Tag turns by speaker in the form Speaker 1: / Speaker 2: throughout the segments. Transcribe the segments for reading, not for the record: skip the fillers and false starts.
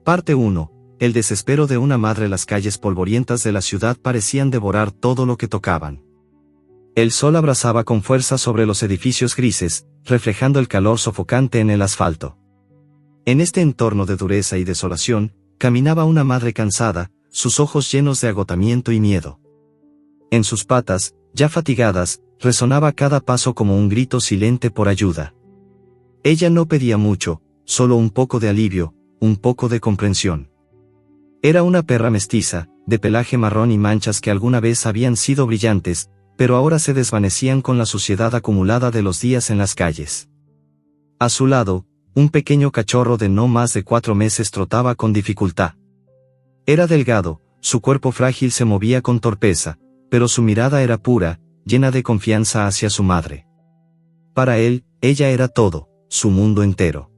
Speaker 1: Parte 1. El desespero de una madre. Las calles polvorientas de la ciudad parecían devorar todo lo que tocaban. El sol abrasaba con fuerza sobre los edificios grises, reflejando el calor sofocante en el asfalto. En este entorno de dureza y desolación, caminaba una madre cansada, sus ojos llenos de agotamiento y miedo. En sus patas, ya fatigadas, resonaba cada paso como un grito silente por ayuda. Ella no pedía mucho, solo un poco de alivio, un poco de comprensión. Era una perra mestiza, de pelaje marrón y manchas que alguna vez habían sido brillantes, pero ahora se desvanecían con la suciedad acumulada de los días en las calles. A su lado, un pequeño cachorro de no más de 4 meses trotaba con dificultad. Era delgado, su cuerpo frágil se movía con torpeza, pero su mirada era pura, llena de confianza hacia su madre. Para él, ella era todo, su mundo entero.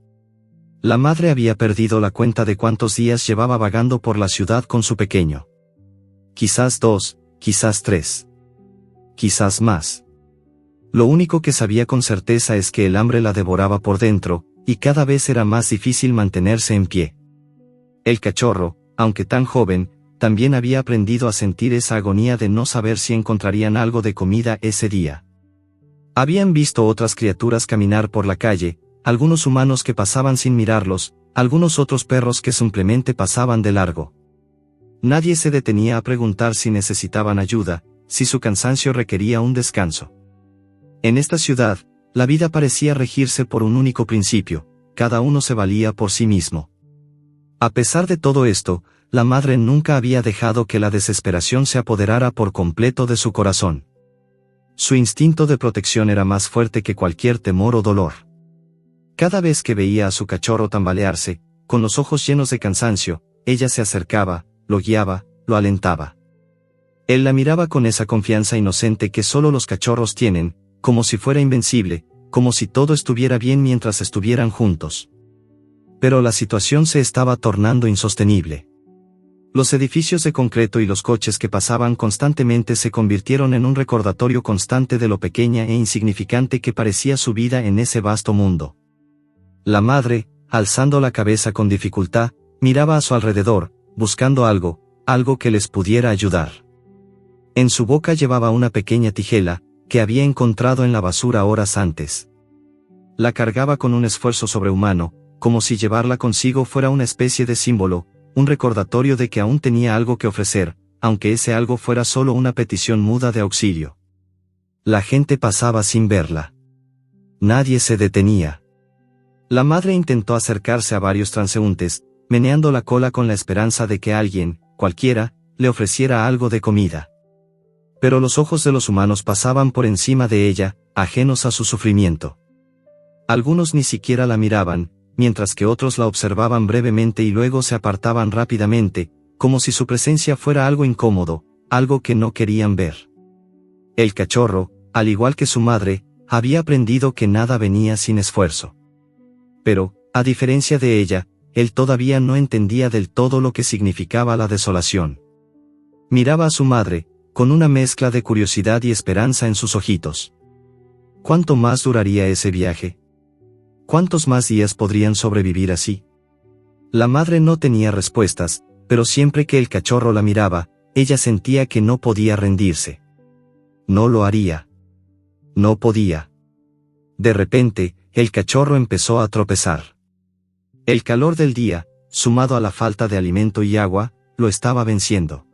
Speaker 1: La madre había perdido la cuenta de cuántos días llevaba vagando por la ciudad con su pequeño. Quizás 2, quizás 3. Quizás más. Lo único que sabía con certeza es que el hambre la devoraba por dentro, y cada vez era más difícil mantenerse en pie. El cachorro, aunque tan joven, también había aprendido a sentir esa agonía de no saber si encontrarían algo de comida ese día. Habían visto otras criaturas caminar por la calle, algunos humanos que pasaban sin mirarlos, algunos otros perros que simplemente pasaban de largo. Nadie se detenía a preguntar si necesitaban ayuda, si su cansancio requería un descanso. En esta ciudad, la vida parecía regirse por un único principio: cada uno se valía por sí mismo. A pesar de todo esto, la madre nunca había dejado que la desesperación se apoderara por completo de su corazón. Su instinto de protección era más fuerte que cualquier temor o dolor. Cada vez que veía a su cachorro tambalearse, con los ojos llenos de cansancio, ella se acercaba, lo guiaba, lo alentaba. Él la miraba con esa confianza inocente que solo los cachorros tienen, como si fuera invencible, como si todo estuviera bien mientras estuvieran juntos. Pero la situación se estaba tornando insostenible. Los edificios de concreto y los coches que pasaban constantemente se convirtieron en un recordatorio constante de lo pequeña e insignificante que parecía su vida en ese vasto mundo. La madre, alzando la cabeza con dificultad, miraba a su alrededor, buscando algo que les pudiera ayudar. En su boca llevaba una pequeña tijela, que había encontrado en la basura horas antes. La cargaba con un esfuerzo sobrehumano, como si llevarla consigo fuera una especie de símbolo, un recordatorio de que aún tenía algo que ofrecer, aunque ese algo fuera solo una petición muda de auxilio. La gente pasaba sin verla. Nadie se detenía. La madre intentó acercarse a varios transeúntes, meneando la cola con la esperanza de que alguien, cualquiera, le ofreciera algo de comida. Pero los ojos de los humanos pasaban por encima de ella, ajenos a su sufrimiento. Algunos ni siquiera la miraban, mientras que otros la observaban brevemente y luego se apartaban rápidamente, como si su presencia fuera algo incómodo, algo que no querían ver. El cachorro, al igual que su madre, había aprendido que nada venía sin esfuerzo. Pero, a diferencia de ella, él todavía no entendía del todo lo que significaba la desolación. Miraba a su madre, con una mezcla de curiosidad y esperanza en sus ojitos. ¿Cuánto más duraría ese viaje? ¿Cuántos más días podrían sobrevivir así? La madre no tenía respuestas, pero siempre que el cachorro la miraba, ella sentía que no podía rendirse. No lo haría. No podía. De repente, el cachorro empezó a tropezar. El calor del día, sumado a la falta de alimento y agua, lo estaba venciendo.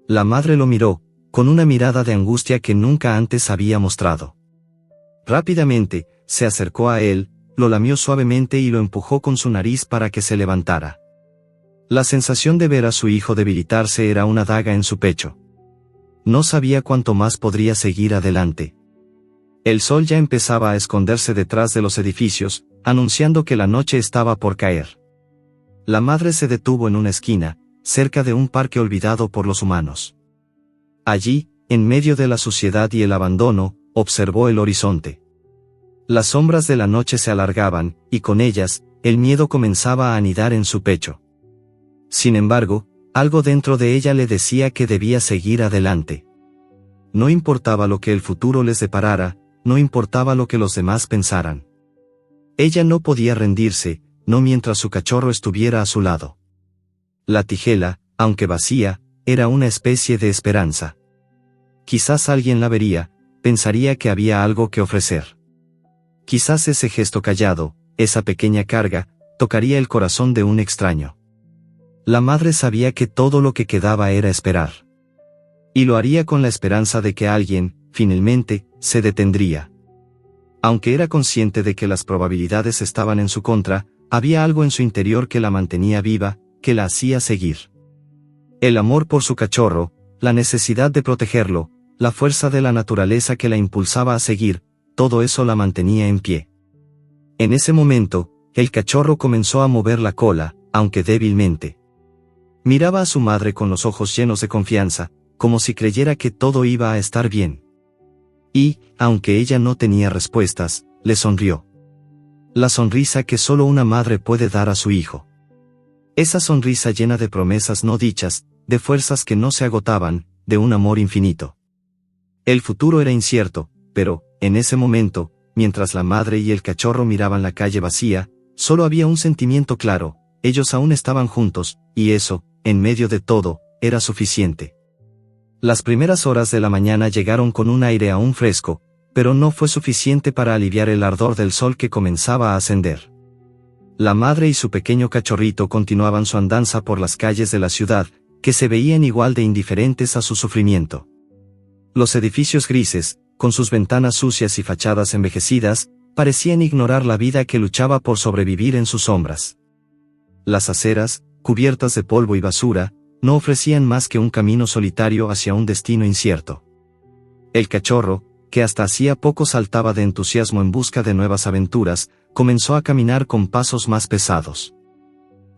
Speaker 1: La madre lo miró, con una mirada de angustia que nunca antes había mostrado. Rápidamente, se acercó a él, lo lamió suavemente y lo empujó con su nariz para que se levantara. La sensación de ver a su hijo debilitarse era una daga en su pecho. No sabía cuánto más podría seguir adelante. El sol ya empezaba a esconderse detrás de los edificios, anunciando que la noche estaba por caer. La madre se detuvo en una esquina, cerca de un parque olvidado por los humanos. Allí, en medio de la suciedad y el abandono, observó el horizonte. Las sombras de la noche se alargaban, y con ellas, el miedo comenzaba a anidar en su pecho. Sin embargo, algo dentro de ella le decía que debía seguir adelante. No importaba lo que el futuro les deparara, no importaba lo que los demás pensaran. Ella no podía rendirse, no mientras su cachorro estuviera a su lado. La tijela, aunque vacía, era una especie de esperanza. Quizás alguien la vería, pensaría que había algo que ofrecer. Quizás ese gesto callado, esa pequeña carga, tocaría el corazón de un extraño. La madre sabía que todo lo que quedaba era esperar. Y lo haría con la esperanza de que alguien, finalmente, se detendría. Aunque era consciente de que las probabilidades estaban en su contra, había algo en su interior que la mantenía viva, que la hacía seguir. El amor por su cachorro, la necesidad de protegerlo, la fuerza de la naturaleza que la impulsaba a seguir, todo eso la mantenía en pie. En ese momento, el cachorro comenzó a mover la cola, aunque débilmente. Miraba a su madre con los ojos llenos de confianza, como si creyera que todo iba a estar bien. Y, aunque ella no tenía respuestas, le sonrió. La sonrisa que solo una madre puede dar a su hijo. Esa sonrisa llena de promesas no dichas, de fuerzas que no se agotaban, de un amor infinito. El futuro era incierto, pero, en ese momento, mientras la madre y el cachorro miraban la calle vacía, solo había un sentimiento claro: ellos aún estaban juntos, y eso, en medio de todo, era suficiente. Las primeras horas de la mañana llegaron con un aire aún fresco, pero no fue suficiente para aliviar el ardor del sol que comenzaba a ascender. La madre y su pequeño cachorrito continuaban su andanza por las calles de la ciudad, que se veían igual de indiferentes a su sufrimiento. Los edificios grises, con sus ventanas sucias y fachadas envejecidas, parecían ignorar la vida que luchaba por sobrevivir en sus sombras. Las aceras, cubiertas de polvo y basura, no ofrecían más que un camino solitario hacia un destino incierto. El cachorro, que hasta hacía poco saltaba de entusiasmo en busca de nuevas aventuras, comenzó a caminar con pasos más pesados.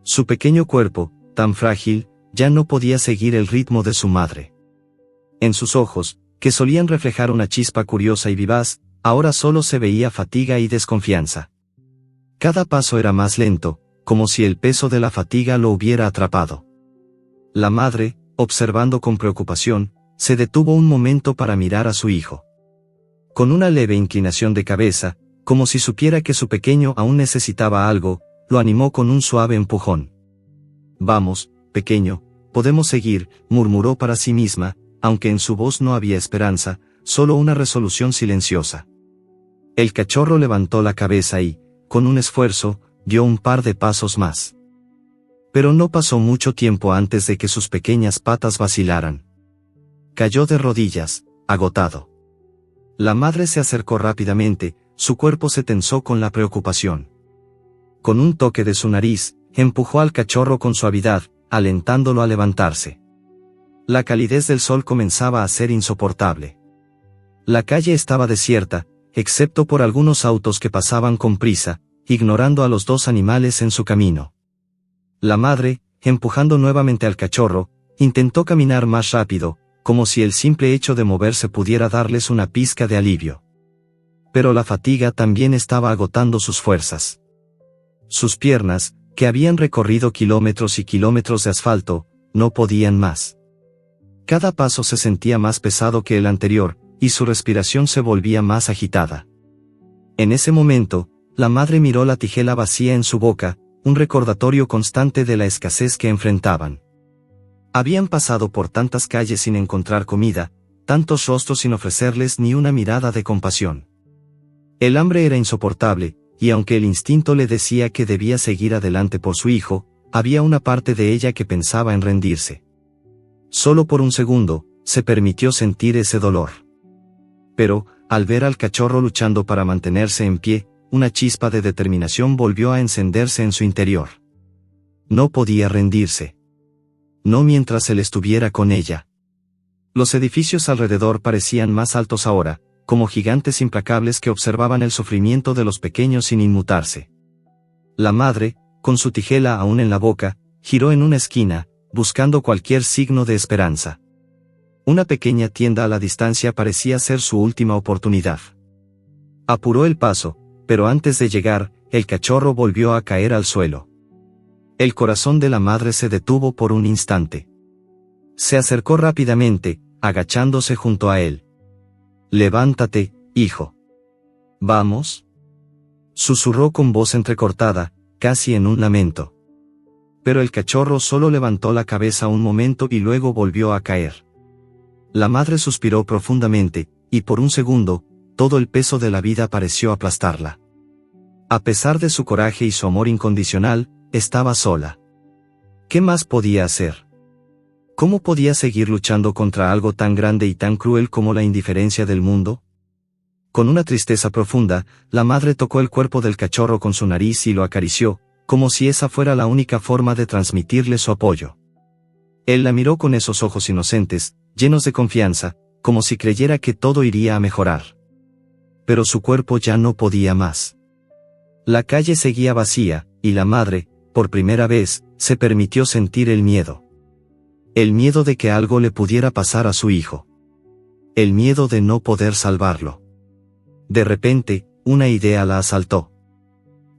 Speaker 1: Su pequeño cuerpo, tan frágil, ya no podía seguir el ritmo de su madre. En sus ojos, que solían reflejar una chispa curiosa y vivaz, ahora solo se veía fatiga y desconfianza. Cada paso era más lento, como si el peso de la fatiga lo hubiera atrapado. La madre, observando con preocupación, se detuvo un momento para mirar a su hijo. Con una leve inclinación de cabeza, como si supiera que su pequeño aún necesitaba algo, lo animó con un suave empujón. «Vamos, pequeño, podemos seguir», murmuró para sí misma, aunque en su voz no había esperanza, solo una resolución silenciosa. El cachorro levantó la cabeza y, con un esfuerzo, dio un par de pasos más. Pero no pasó mucho tiempo antes de que sus pequeñas patas vacilaran. Cayó de rodillas, agotado. La madre se acercó rápidamente, su cuerpo se tensó con la preocupación. Con un toque de su nariz, empujó al cachorro con suavidad, alentándolo a levantarse. La calidez del sol comenzaba a ser insoportable. La calle estaba desierta, excepto por algunos autos que pasaban con prisa, ignorando a los dos animales en su camino. La madre, empujando nuevamente al cachorro, intentó caminar más rápido, como si el simple hecho de moverse pudiera darles una pizca de alivio. Pero la fatiga también estaba agotando sus fuerzas. Sus piernas, que habían recorrido kilómetros y kilómetros de asfalto, no podían más. Cada paso se sentía más pesado que el anterior, y su respiración se volvía más agitada. En ese momento, la madre miró la tijela vacía en su boca, un recordatorio constante de la escasez que enfrentaban. Habían pasado por tantas calles sin encontrar comida, tantos rostros sin ofrecerles ni una mirada de compasión. El hambre era insoportable, y aunque el instinto le decía que debía seguir adelante por su hijo, había una parte de ella que pensaba en rendirse. Solo por un segundo, se permitió sentir ese dolor. Pero, al ver al cachorro luchando para mantenerse en pie, una chispa de determinación volvió a encenderse en su interior. No podía rendirse. No mientras él estuviera con ella. Los edificios alrededor parecían más altos ahora, como gigantes implacables que observaban el sufrimiento de los pequeños sin inmutarse. La madre, con su tijela aún en la boca, giró en una esquina, buscando cualquier signo de esperanza. Una pequeña tienda a la distancia parecía ser su última oportunidad. Apuró el paso, pero antes de llegar, el cachorro volvió a caer al suelo. El corazón de la madre se detuvo por un instante. Se acercó rápidamente, agachándose junto a él. «Levántate, hijo. Vamos», susurró con voz entrecortada, casi en un lamento. pero el cachorro solo levantó la cabeza un momento y luego volvió a caer. La madre suspiró profundamente, y por un segundo, todo el peso de la vida pareció aplastarla. A pesar de su coraje y su amor incondicional, estaba sola. ¿Qué más podía hacer? ¿Cómo podía seguir luchando contra algo tan grande y tan cruel como la indiferencia del mundo? Con una tristeza profunda, la madre tocó el cuerpo del cachorro con su nariz y lo acarició, como si esa fuera la única forma de transmitirle su apoyo. Él la miró con esos ojos inocentes, llenos de confianza, como si creyera que todo iría a mejorar. Pero su cuerpo ya no podía más. La calle seguía vacía, y la madre, por primera vez, se permitió sentir el miedo. El miedo de que algo le pudiera pasar a su hijo. El miedo de no poder salvarlo. De repente, una idea la asaltó.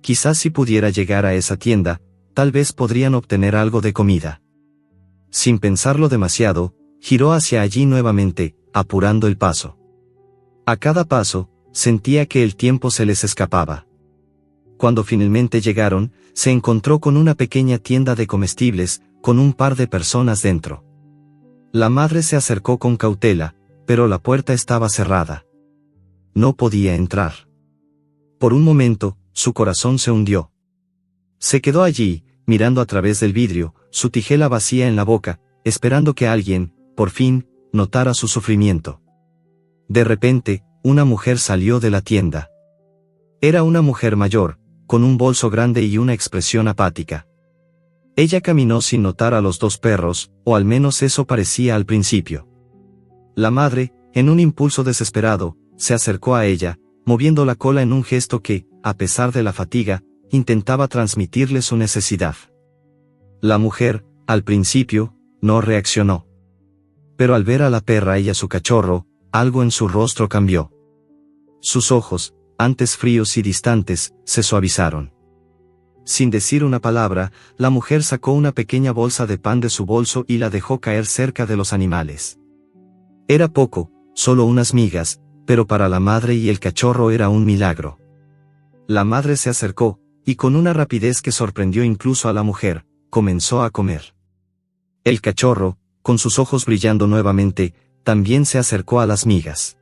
Speaker 1: Quizás si pudiera llegar a esa tienda, tal vez podrían obtener algo de comida. Sin pensarlo demasiado, giró hacia allí nuevamente, apurando el paso. A cada paso, sentía que el tiempo se les escapaba. Cuando finalmente llegaron, se encontró con una pequeña tienda de comestibles, con un par de personas dentro. La madre se acercó con cautela, pero la puerta estaba cerrada. No podía entrar. Por un momento, su corazón se hundió. Se quedó allí, mirando a través del vidrio, su tijela vacía en la boca, esperando que alguien, por fin, notara su sufrimiento. De repente, una mujer salió de la tienda. Era una mujer mayor, con un bolso grande y una expresión apática. Ella caminó sin notar a los dos perros, o al menos eso parecía al principio. La madre, en un impulso desesperado, se acercó a ella, moviendo la cola en un gesto que, a pesar de la fatiga, intentaba transmitirle su necesidad. La mujer, al principio, no reaccionó. Pero al ver a la perra y a su cachorro, algo en su rostro cambió. Sus ojos, antes fríos y distantes, se suavizaron. Sin decir una palabra, la mujer sacó una pequeña bolsa de pan de su bolso y la dejó caer cerca de los animales. Era poco, solo unas migas, pero para la madre y el cachorro era un milagro. La madre se acercó, y con una rapidez que sorprendió incluso a la mujer, comenzó a comer. El cachorro, con sus ojos brillando nuevamente, también se acercó a las migas.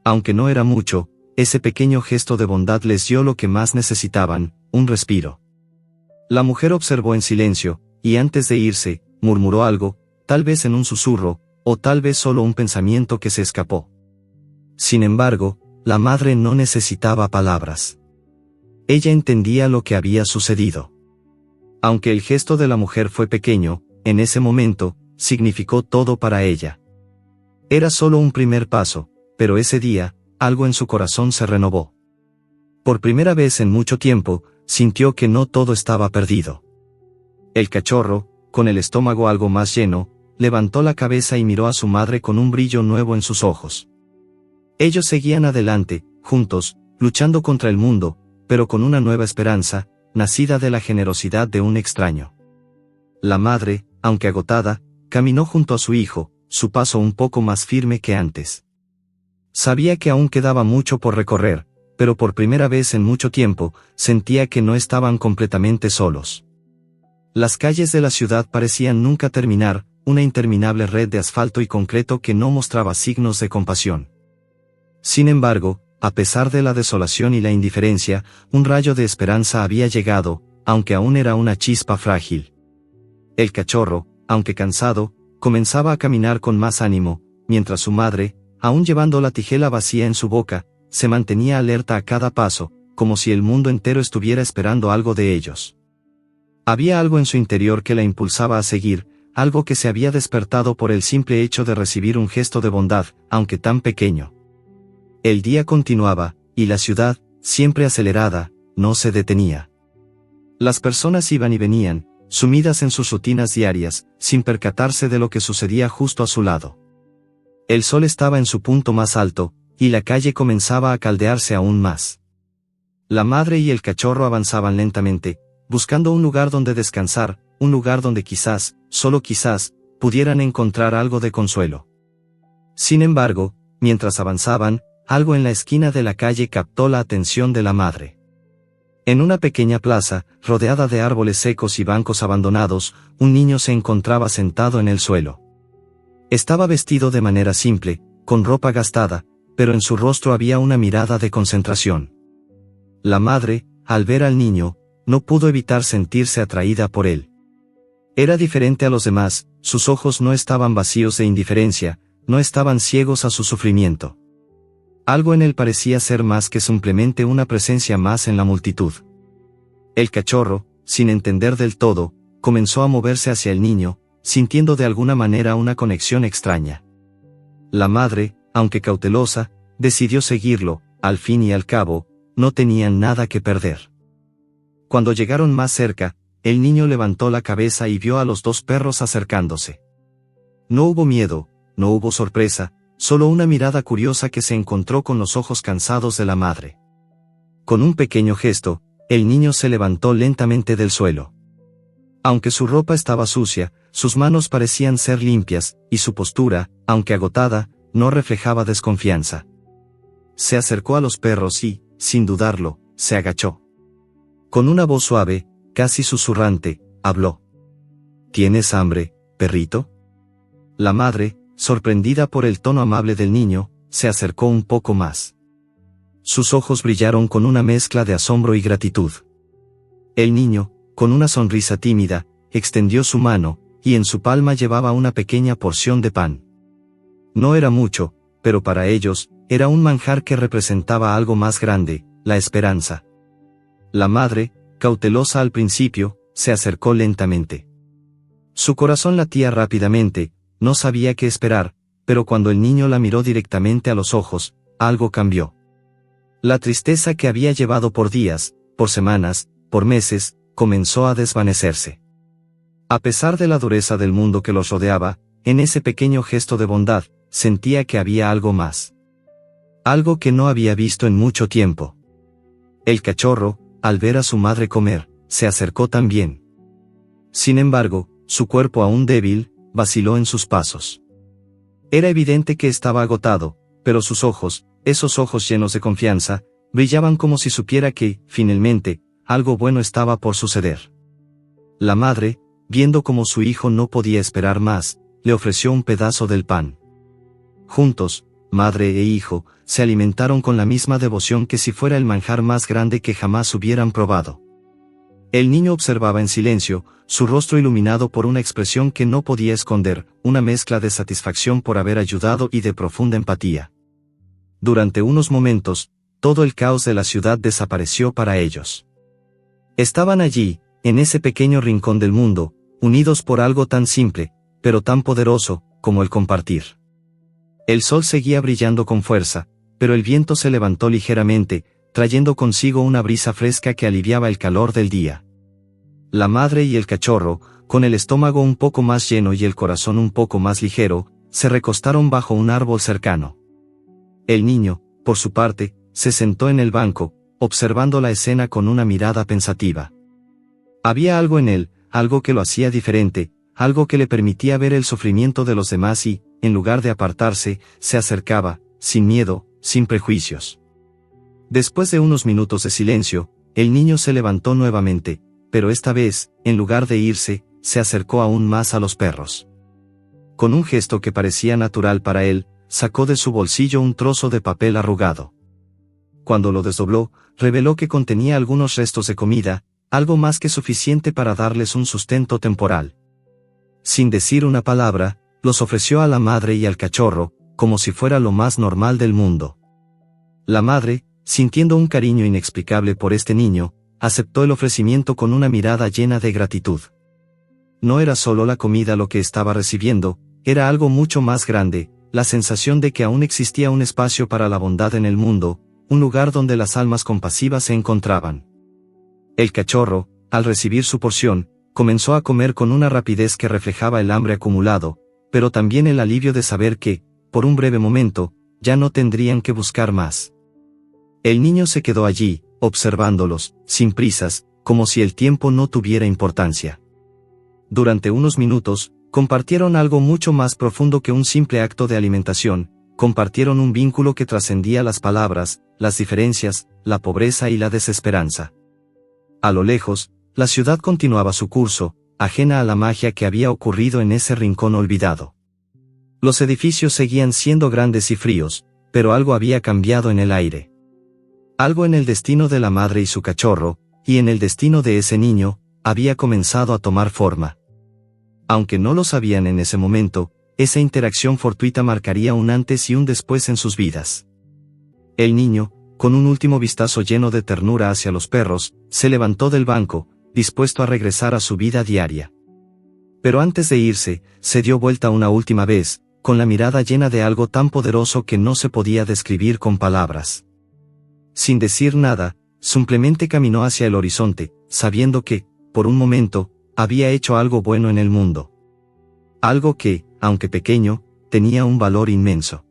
Speaker 1: Aunque no era mucho, ese pequeño gesto de bondad les dio lo que más necesitaban, un respiro. La mujer observó en silencio, y antes de irse, murmuró algo, tal vez en un susurro, o tal vez solo un pensamiento que se escapó. Sin embargo, la madre no necesitaba palabras. Ella entendía lo que había sucedido. Aunque el gesto de la mujer fue pequeño, en ese momento, significó todo para ella. Era solo un primer paso, pero ese día, algo en su corazón se renovó. Por primera vez en mucho tiempo, sintió que no todo estaba perdido. El cachorro, con el estómago algo más lleno, levantó la cabeza y miró a su madre con un brillo nuevo en sus ojos. Ellos seguían adelante, juntos, luchando contra el mundo, pero con una nueva esperanza, nacida de la generosidad de un extraño. La madre, aunque agotada, caminó junto a su hijo, su paso un poco más firme que antes. Sabía que aún quedaba mucho por recorrer, pero por primera vez en mucho tiempo, sentía que no estaban completamente solos. Las calles de la ciudad parecían nunca terminar, una interminable red de asfalto y concreto que no mostraba signos de compasión. Sin embargo, a pesar de la desolación y la indiferencia, un rayo de esperanza había llegado, aunque aún era una chispa frágil. El cachorro, aunque cansado, comenzaba a caminar con más ánimo, mientras su madre, aún llevando la tijela vacía en su boca, se mantenía alerta a cada paso, como si el mundo entero estuviera esperando algo de ellos. Había algo en su interior que la impulsaba a seguir, algo que se había despertado por el simple hecho de recibir un gesto de bondad, aunque tan pequeño. El día continuaba, y la ciudad, siempre acelerada, no se detenía. Las personas iban y venían, sumidas en sus rutinas diarias, sin percatarse de lo que sucedía justo a su lado. El sol estaba en su punto más alto, y la calle comenzaba a caldearse aún más. La madre y el cachorro avanzaban lentamente, buscando un lugar donde descansar, un lugar donde quizás, solo quizás, pudieran encontrar algo de consuelo. Sin embargo, mientras avanzaban, algo en la esquina de la calle captó la atención de la madre. En una pequeña plaza, rodeada de árboles secos y bancos abandonados, un niño se encontraba sentado en el suelo. Estaba vestido de manera simple, con ropa gastada, pero en su rostro había una mirada de concentración. La madre, al ver al niño, no pudo evitar sentirse atraída por él. Era diferente a los demás, sus ojos no estaban vacíos de indiferencia, no estaban ciegos a su sufrimiento. Algo en él parecía ser más que simplemente una presencia más en la multitud. El cachorro, sin entender del todo, comenzó a moverse hacia el niño, sintiendo de alguna manera una conexión extraña. La madre, aunque cautelosa, decidió seguirlo, al fin y al cabo, no tenían nada que perder. Cuando llegaron más cerca, el niño levantó la cabeza y vio a los dos perros acercándose. No hubo miedo, no hubo sorpresa, solo una mirada curiosa que se encontró con los ojos cansados de la madre. Con un pequeño gesto, el niño se levantó lentamente del suelo. Aunque su ropa estaba sucia, sus manos parecían ser limpias, y su postura, aunque agotada, no reflejaba desconfianza. Se acercó a los perros y, sin dudarlo, se agachó. Con una voz suave, casi susurrante, habló. ¿Tienes hambre, perrito? La madre, sorprendida por el tono amable del niño, se acercó un poco más. Sus ojos brillaron con una mezcla de asombro y gratitud. El niño, con una sonrisa tímida, extendió su mano, y en su palma llevaba una pequeña porción de pan. No era mucho, pero para ellos, era un manjar que representaba algo más grande, la esperanza. La madre, cautelosa al principio, se acercó lentamente. Su corazón latía rápidamente, no sabía qué esperar, pero cuando el niño la miró directamente a los ojos, algo cambió. La tristeza que había llevado por días, por semanas, por meses, comenzó a desvanecerse. A pesar de la dureza del mundo que los rodeaba, en ese pequeño gesto de bondad, sentía que había algo más. Algo que no había visto en mucho tiempo. El cachorro, al ver a su madre comer, se acercó también. Sin embargo, su cuerpo aún débil, vaciló en sus pasos. Era evidente que estaba agotado, pero sus ojos, esos ojos llenos de confianza, brillaban como si supiera que, finalmente, algo bueno estaba por suceder. La madre, viendo como su hijo no podía esperar más, le ofreció un pedazo del pan. Juntos, madre e hijo, se alimentaron con la misma devoción que si fuera el manjar más grande que jamás hubieran probado. El niño observaba en silencio, su rostro iluminado por una expresión que no podía esconder, una mezcla de satisfacción por haber ayudado y de profunda empatía. Durante unos momentos, todo el caos de la ciudad desapareció para ellos. Estaban allí, en ese pequeño rincón del mundo, unidos por algo tan simple, pero tan poderoso, como el compartir. El sol seguía brillando con fuerza, pero el viento se levantó ligeramente, trayendo consigo una brisa fresca que aliviaba el calor del día. La madre y el cachorro, con el estómago un poco más lleno y el corazón un poco más ligero, se recostaron bajo un árbol cercano. El niño, por su parte, se sentó en el banco, observando la escena con una mirada pensativa. Había algo en él, algo que lo hacía diferente, algo que le permitía ver el sufrimiento de los demás y, en lugar de apartarse, se acercaba, sin miedo, sin prejuicios. Después de unos minutos de silencio, el niño se levantó nuevamente, pero esta vez, en lugar de irse, se acercó aún más a los perros. Con un gesto que parecía natural para él, sacó de su bolsillo un trozo de papel arrugado. Cuando lo desdobló, reveló que contenía algunos restos de comida, algo más que suficiente para darles un sustento temporal. Sin decir una palabra, los ofreció a la madre y al cachorro, como si fuera lo más normal del mundo. La madre, sintiendo un cariño inexplicable por este niño, aceptó el ofrecimiento con una mirada llena de gratitud. No era solo la comida lo que estaba recibiendo, era algo mucho más grande, la sensación de que aún existía un espacio para la bondad en el mundo, un lugar donde las almas compasivas se encontraban. El cachorro, al recibir su porción, comenzó a comer con una rapidez que reflejaba el hambre acumulado, pero también el alivio de saber que, por un breve momento, ya no tendrían que buscar más. El niño se quedó allí, observándolos, sin prisas, como si el tiempo no tuviera importancia. Durante unos minutos, compartieron algo mucho más profundo que un simple acto de alimentación, compartieron un vínculo que trascendía las palabras, las diferencias, la pobreza y la desesperanza. A lo lejos, la ciudad continuaba su curso, ajena a la magia que había ocurrido en ese rincón olvidado. Los edificios seguían siendo grandes y fríos, pero algo había cambiado en el aire. Algo en el destino de la madre y su cachorro, y en el destino de ese niño, había comenzado a tomar forma. Aunque no lo sabían en ese momento, esa interacción fortuita marcaría un antes y un después en sus vidas. El niño, con un último vistazo lleno de ternura hacia los perros, se levantó del banco, dispuesto a regresar a su vida diaria. Pero antes de irse, se dio vuelta una última vez, con la mirada llena de algo tan poderoso que no se podía describir con palabras. Sin decir nada, simplemente caminó hacia el horizonte, sabiendo que, por un momento, había hecho algo bueno en el mundo. Algo que, aunque pequeño, tenía un valor inmenso.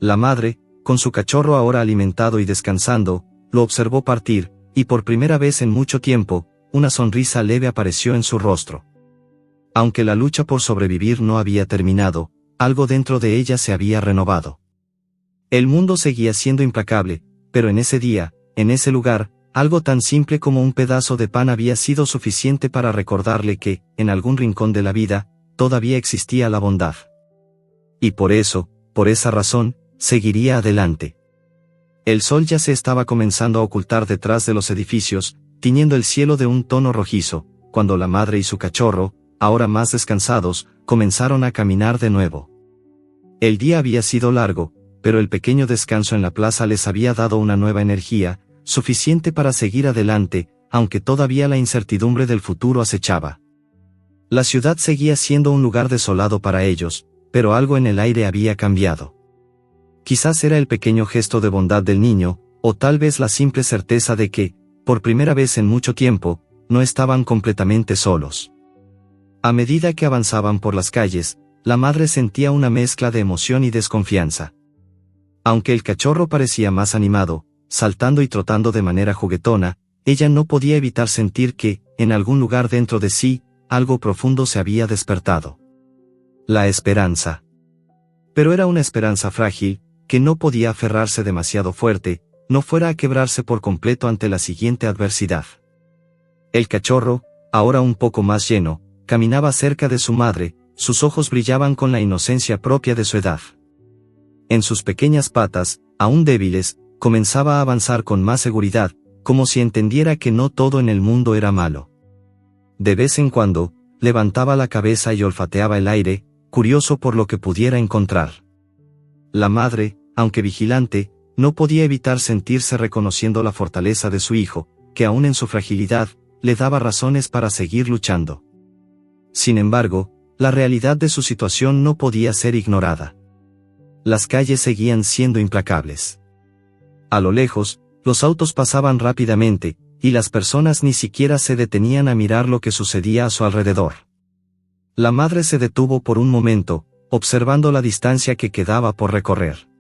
Speaker 1: La madre, con su cachorro ahora alimentado y descansando, lo observó partir, y por primera vez en mucho tiempo, una sonrisa leve apareció en su rostro. Aunque la lucha por sobrevivir no había terminado, algo dentro de ella se había renovado. El mundo seguía siendo implacable, pero en ese día, en ese lugar, algo tan simple como un pedazo de pan había sido suficiente para recordarle que, en algún rincón de la vida, todavía existía la bondad. Y por eso, por esa razón, seguiría adelante. El sol ya se estaba comenzando a ocultar detrás de los edificios, tiñendo el cielo de un tono rojizo, cuando la madre y su cachorro, ahora más descansados, comenzaron a caminar de nuevo. El día había sido largo, pero el pequeño descanso en la plaza les había dado una nueva energía, suficiente para seguir adelante, aunque todavía la incertidumbre del futuro acechaba. La ciudad seguía siendo un lugar desolado para ellos, pero algo en el aire había cambiado. Quizás era el pequeño gesto de bondad del niño, o tal vez la simple certeza de que, por primera vez en mucho tiempo, no estaban completamente solos. A medida que avanzaban por las calles, la madre sentía una mezcla de emoción y desconfianza. Aunque el cachorro parecía más animado, saltando y trotando de manera juguetona, ella no podía evitar sentir que, en algún lugar dentro de sí, algo profundo se había despertado. La esperanza. Pero era una esperanza frágil, que no podía aferrarse demasiado fuerte, no fuera a quebrarse por completo ante la siguiente adversidad. El cachorro, ahora un poco más lleno, caminaba cerca de su madre, sus ojos brillaban con la inocencia propia de su edad. En sus pequeñas patas, aún débiles, comenzaba a avanzar con más seguridad, como si entendiera que no todo en el mundo era malo. De vez en cuando, levantaba la cabeza y olfateaba el aire, curioso por lo que pudiera encontrar. La madre, aunque vigilante, no podía evitar sentirse reconociendo la fortaleza de su hijo, que aún en su fragilidad, le daba razones para seguir luchando. Sin embargo, la realidad de su situación no podía ser ignorada. Las calles seguían siendo implacables. A lo lejos, los autos pasaban rápidamente, y las personas ni siquiera se detenían a mirar lo que sucedía a su alrededor. La madre se detuvo por un momento, observando la distancia que quedaba por recorrer.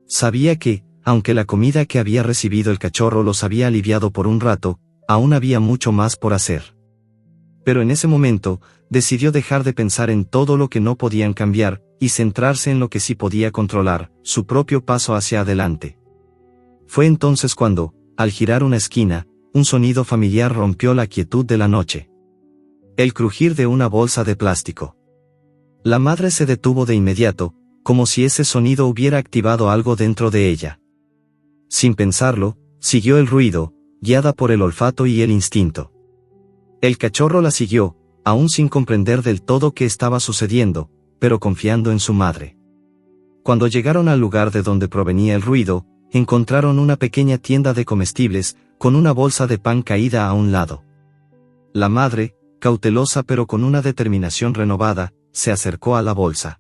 Speaker 1: Sabía que, aunque la comida que había recibido el cachorro los había aliviado por un rato, aún había mucho más por hacer. Pero en ese momento, decidió dejar de pensar en todo lo que no podían cambiar, y centrarse en lo que sí podía controlar, su propio paso hacia adelante. Fue entonces cuando, al girar una esquina, un sonido familiar rompió la quietud de la noche. El crujir de una bolsa de plástico. La madre se detuvo de inmediato, como si ese sonido hubiera activado algo dentro de ella. Sin pensarlo, siguió el ruido, guiada por el olfato y el instinto. El cachorro la siguió, aún sin comprender del todo qué estaba sucediendo, pero confiando en su madre. Cuando llegaron al lugar de donde provenía el ruido, encontraron una pequeña tienda de comestibles, con una bolsa de pan caída a un lado. La madre, cautelosa pero con una determinación renovada, se acercó a la bolsa.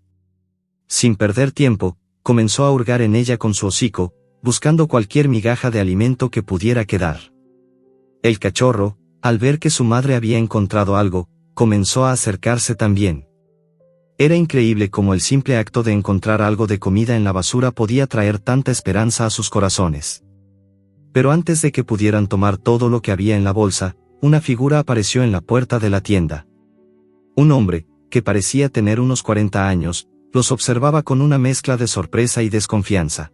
Speaker 1: Sin perder tiempo, comenzó a hurgar en ella con su hocico, buscando cualquier migaja de alimento que pudiera quedar. El cachorro, al ver que su madre había encontrado algo, comenzó a acercarse también. Era increíble cómo el simple acto de encontrar algo de comida en la basura podía traer tanta esperanza a sus corazones. Pero antes de que pudieran tomar todo lo que había en la bolsa, una figura apareció en la puerta de la tienda. Un hombre, que parecía tener unos 40 años, los observaba con una mezcla de sorpresa y desconfianza.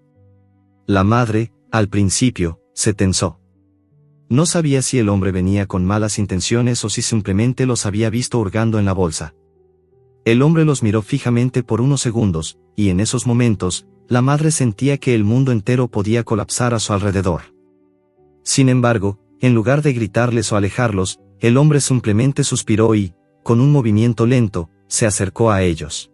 Speaker 1: La madre, al principio, se tensó. No sabía si el hombre venía con malas intenciones o si simplemente los había visto hurgando en la bolsa. El hombre los miró fijamente por unos segundos, y en esos momentos, la madre sentía que el mundo entero podía colapsar a su alrededor. Sin embargo, en lugar de gritarles o alejarlos, el hombre simplemente suspiró y, con un movimiento lento, se acercó a ellos.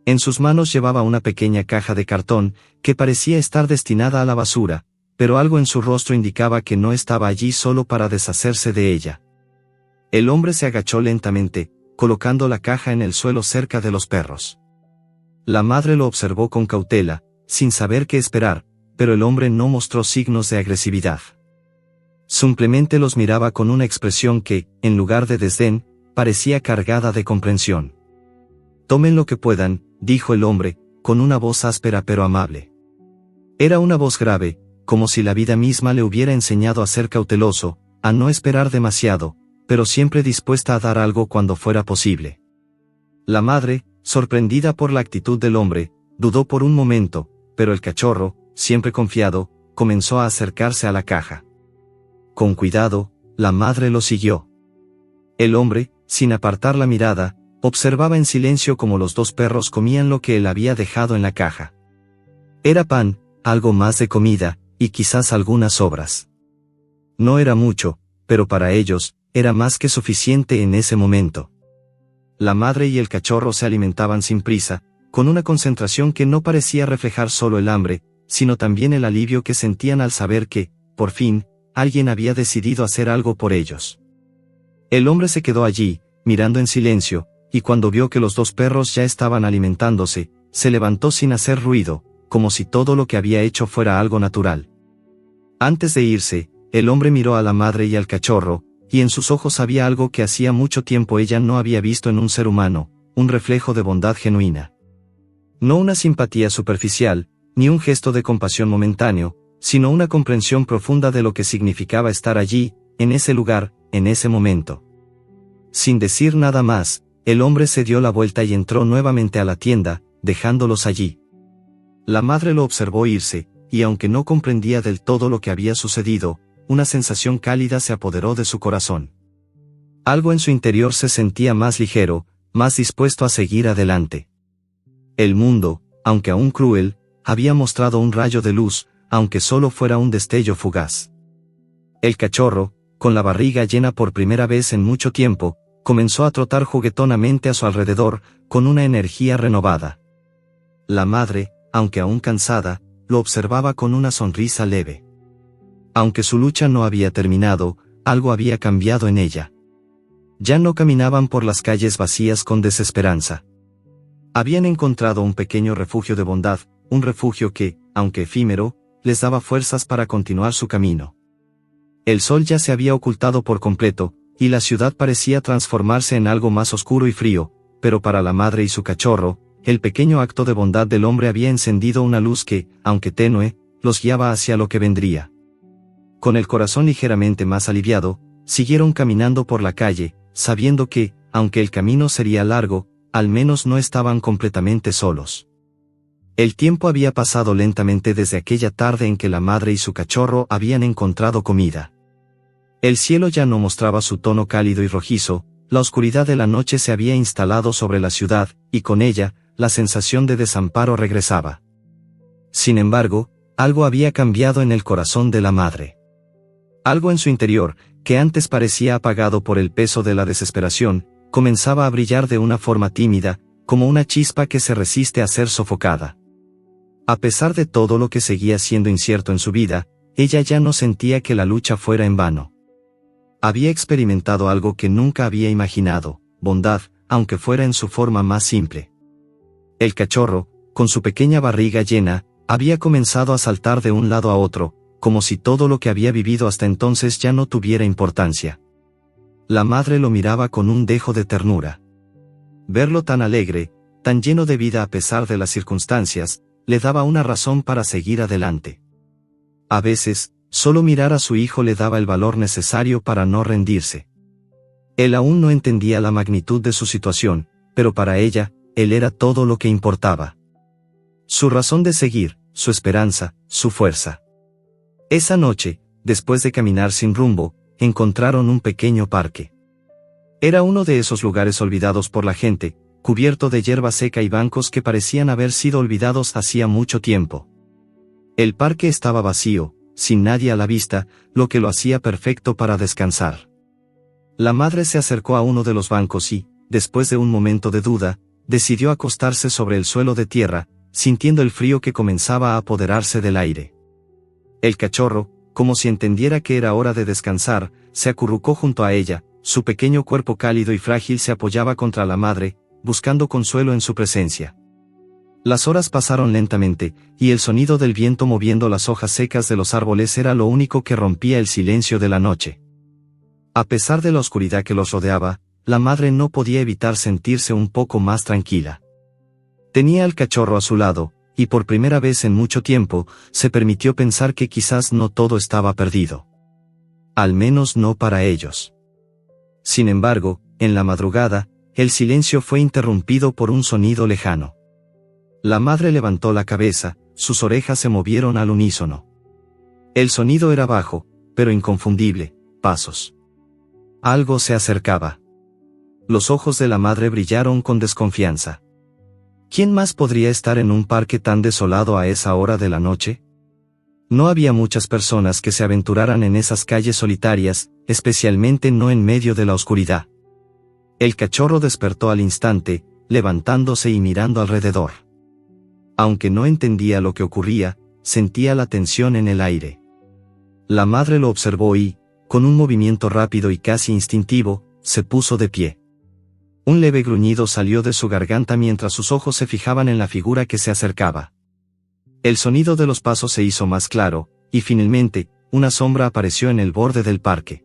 Speaker 1: En sus manos llevaba una pequeña caja de cartón, que parecía estar destinada a la basura, pero algo en su rostro indicaba que no estaba allí solo para deshacerse de ella. El hombre se agachó lentamente, colocando la caja en el suelo cerca de los perros. La madre lo observó con cautela, sin saber qué esperar, pero el hombre no mostró signos de agresividad. Simplemente los miraba con una expresión que, en lugar de desdén, parecía cargada de comprensión. «Tomen lo que puedan», dijo el hombre, con una voz áspera pero amable. Era una voz grave, como si la vida misma le hubiera enseñado a ser cauteloso, a no esperar demasiado, pero siempre dispuesta a dar algo cuando fuera posible. La madre, sorprendida por la actitud del hombre, dudó por un momento, pero el cachorro, siempre confiado, comenzó a acercarse a la caja. Con cuidado, la madre lo siguió. El hombre, sin apartar la mirada, observaba en silencio cómo los dos perros comían lo que él había dejado en la caja. Era pan, algo más de comida, y quizás algunas sobras. No era mucho, pero para ellos, era más que suficiente en ese momento. La madre y el cachorro se alimentaban sin prisa, con una concentración que no parecía reflejar solo el hambre, sino también el alivio que sentían al saber que, por fin, alguien había decidido hacer algo por ellos. El hombre se quedó allí, mirando en silencio, y cuando vio que los dos perros ya estaban alimentándose, se levantó sin hacer ruido, como si todo lo que había hecho fuera algo natural. Antes de irse, el hombre miró a la madre y al cachorro, y en sus ojos había algo que hacía mucho tiempo ella no había visto en un ser humano, un reflejo de bondad genuina. No una simpatía superficial, ni un gesto de compasión momentáneo, sino una comprensión profunda de lo que significaba estar allí, en ese lugar, en ese momento. Sin decir nada más, el hombre se dio la vuelta y entró nuevamente a la tienda, dejándolos allí. La madre lo observó irse, y aunque no comprendía del todo lo que había sucedido, una sensación cálida se apoderó de su corazón. Algo en su interior se sentía más ligero, más dispuesto a seguir adelante. El mundo, aunque aún cruel, había mostrado un rayo de luz, aunque solo fuera un destello fugaz. El cachorro, con la barriga llena por primera vez en mucho tiempo, comenzó a trotar juguetonamente a su alrededor, con una energía renovada. La madre, aunque aún cansada, lo observaba con una sonrisa leve. Aunque su lucha no había terminado, algo había cambiado en ella. Ya no caminaban por las calles vacías con desesperanza. Habían encontrado un pequeño refugio de bondad, un refugio que, aunque efímero, les daba fuerzas para continuar su camino. El sol ya se había ocultado por completo, y la ciudad parecía transformarse en algo más oscuro y frío, pero para la madre y su cachorro, el pequeño acto de bondad del hombre había encendido una luz que, aunque tenue, los guiaba hacia lo que vendría. Con el corazón ligeramente más aliviado, siguieron caminando por la calle, sabiendo que, aunque el camino sería largo, al menos no estaban completamente solos. El tiempo había pasado lentamente desde aquella tarde en que la madre y su cachorro habían encontrado comida. El cielo ya no mostraba su tono cálido y rojizo, la oscuridad de la noche se había instalado sobre la ciudad, y con ella, la sensación de desamparo regresaba. Sin embargo, algo había cambiado en el corazón de la madre. Algo en su interior, que antes parecía apagado por el peso de la desesperación, comenzaba a brillar de una forma tímida, como una chispa que se resiste a ser sofocada. A pesar de todo lo que seguía siendo incierto en su vida, ella ya no sentía que la lucha fuera en vano. Había experimentado algo que nunca había imaginado, bondad, aunque fuera en su forma más simple. El cachorro, con su pequeña barriga llena, había comenzado a saltar de un lado a otro, como si todo lo que había vivido hasta entonces ya no tuviera importancia. La madre lo miraba con un dejo de ternura. Verlo tan alegre, tan lleno de vida a pesar de las circunstancias, le daba una razón para seguir adelante. A veces, solo mirar a su hijo le daba el valor necesario para no rendirse. Él aún no entendía la magnitud de su situación, pero para ella, él era todo lo que importaba. Su razón de seguir, su esperanza, su fuerza. Esa noche, después de caminar sin rumbo, encontraron un pequeño parque. Era uno de esos lugares olvidados por la gente, cubierto de hierba seca y bancos que parecían haber sido olvidados hacía mucho tiempo. El parque estaba vacío, sin nadie a la vista, lo que lo hacía perfecto para descansar. La madre se acercó a uno de los bancos y, después de un momento de duda, decidió acostarse sobre el suelo de tierra, sintiendo el frío que comenzaba a apoderarse del aire. El cachorro, como si entendiera que era hora de descansar, se acurrucó junto a ella, su pequeño cuerpo cálido y frágil se apoyaba contra la madre, buscando consuelo en su presencia. Las horas pasaron lentamente, y el sonido del viento moviendo las hojas secas de los árboles era lo único que rompía el silencio de la noche. A pesar de la oscuridad que los rodeaba, la madre no podía evitar sentirse un poco más tranquila. Tenía al cachorro a su lado, y por primera vez en mucho tiempo, se permitió pensar que quizás no todo estaba perdido. Al menos no para ellos. Sin embargo, en la madrugada, el silencio fue interrumpido por un sonido lejano. La madre levantó la cabeza, sus orejas se movieron al unísono. El sonido era bajo, pero inconfundible, pasos. Algo se acercaba. Los ojos de la madre brillaron con desconfianza. ¿Quién más podría estar en un parque tan desolado a esa hora de la noche? No había muchas personas que se aventuraran en esas calles solitarias, especialmente no en medio de la oscuridad. El cachorro despertó al instante, levantándose y mirando alrededor. Aunque no entendía lo que ocurría, sentía la tensión en el aire. La madre lo observó y, con un movimiento rápido y casi instintivo, se puso de pie. Un leve gruñido salió de su garganta mientras sus ojos se fijaban en la figura que se acercaba. El sonido de los pasos se hizo más claro, y finalmente, una sombra apareció en el borde del parque.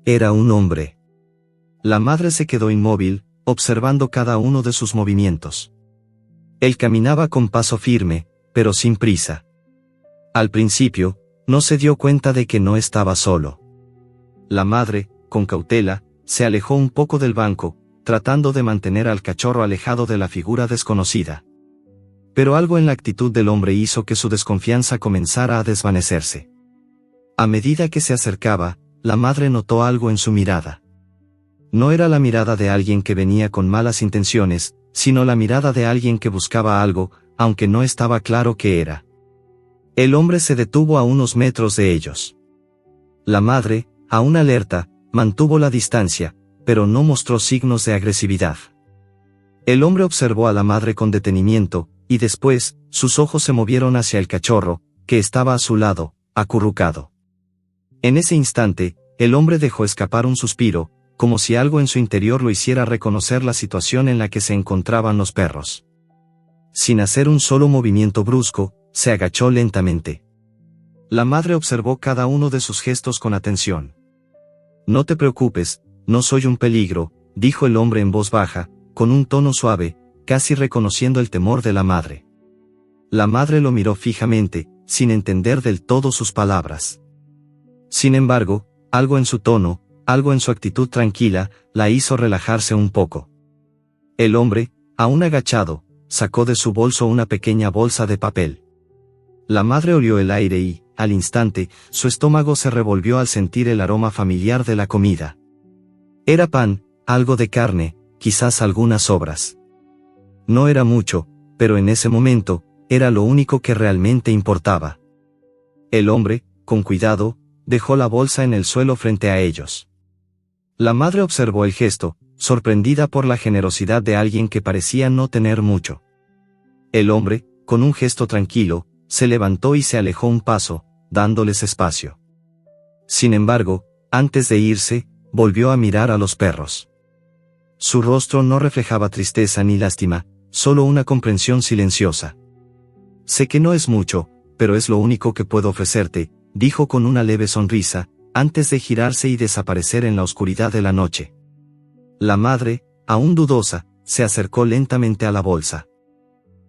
Speaker 1: Era un hombre. La madre se quedó inmóvil, observando cada uno de sus movimientos. Él caminaba con paso firme, pero sin prisa. Al principio, no se dio cuenta de que no estaba solo. La madre, con cautela, se alejó un poco del banco, tratando de mantener al cachorro alejado de la figura desconocida. Pero algo en la actitud del hombre hizo que su desconfianza comenzara a desvanecerse. A medida que se acercaba, la madre notó algo en su mirada. No era la mirada de alguien que venía con malas intenciones, sino la mirada de alguien que buscaba algo, aunque no estaba claro qué era. El hombre se detuvo a unos metros de ellos. La madre, aún alerta, mantuvo la distancia, pero no mostró signos de agresividad. El hombre observó a la madre con detenimiento, y después, sus ojos se movieron hacia el cachorro, que estaba a su lado, acurrucado. En ese instante, el hombre dejó escapar un suspiro, como si algo en su interior lo hiciera reconocer la situación en la que se encontraban los perros. Sin hacer un solo movimiento brusco, se agachó lentamente. La madre observó cada uno de sus gestos con atención. «No te preocupes, no soy un peligro», dijo el hombre en voz baja, con un tono suave, casi reconociendo el temor de la madre. La madre lo miró fijamente, sin entender del todo sus palabras. Sin embargo, algo en su tono, algo en su actitud tranquila, la hizo relajarse un poco. El hombre, aún agachado, sacó de su bolso una pequeña bolsa de papel. La madre olió el aire y, al instante, su estómago se revolvió al sentir el aroma familiar de la comida. Era pan, algo de carne, quizás algunas sobras. No era mucho, pero en ese momento, era lo único que realmente importaba. El hombre, con cuidado, dejó la bolsa en el suelo frente a ellos. La madre observó el gesto, sorprendida por la generosidad de alguien que parecía no tener mucho. El hombre, con un gesto tranquilo, se levantó y se alejó un paso, dándoles espacio. Sin embargo, antes de irse, volvió a mirar a los perros. Su rostro no reflejaba tristeza ni lástima, solo una comprensión silenciosa. «Sé que no es mucho, pero es lo único que puedo ofrecerte», dijo con una leve sonrisa, antes de girarse y desaparecer en la oscuridad de la noche. La madre, aún dudosa, se acercó lentamente a la bolsa.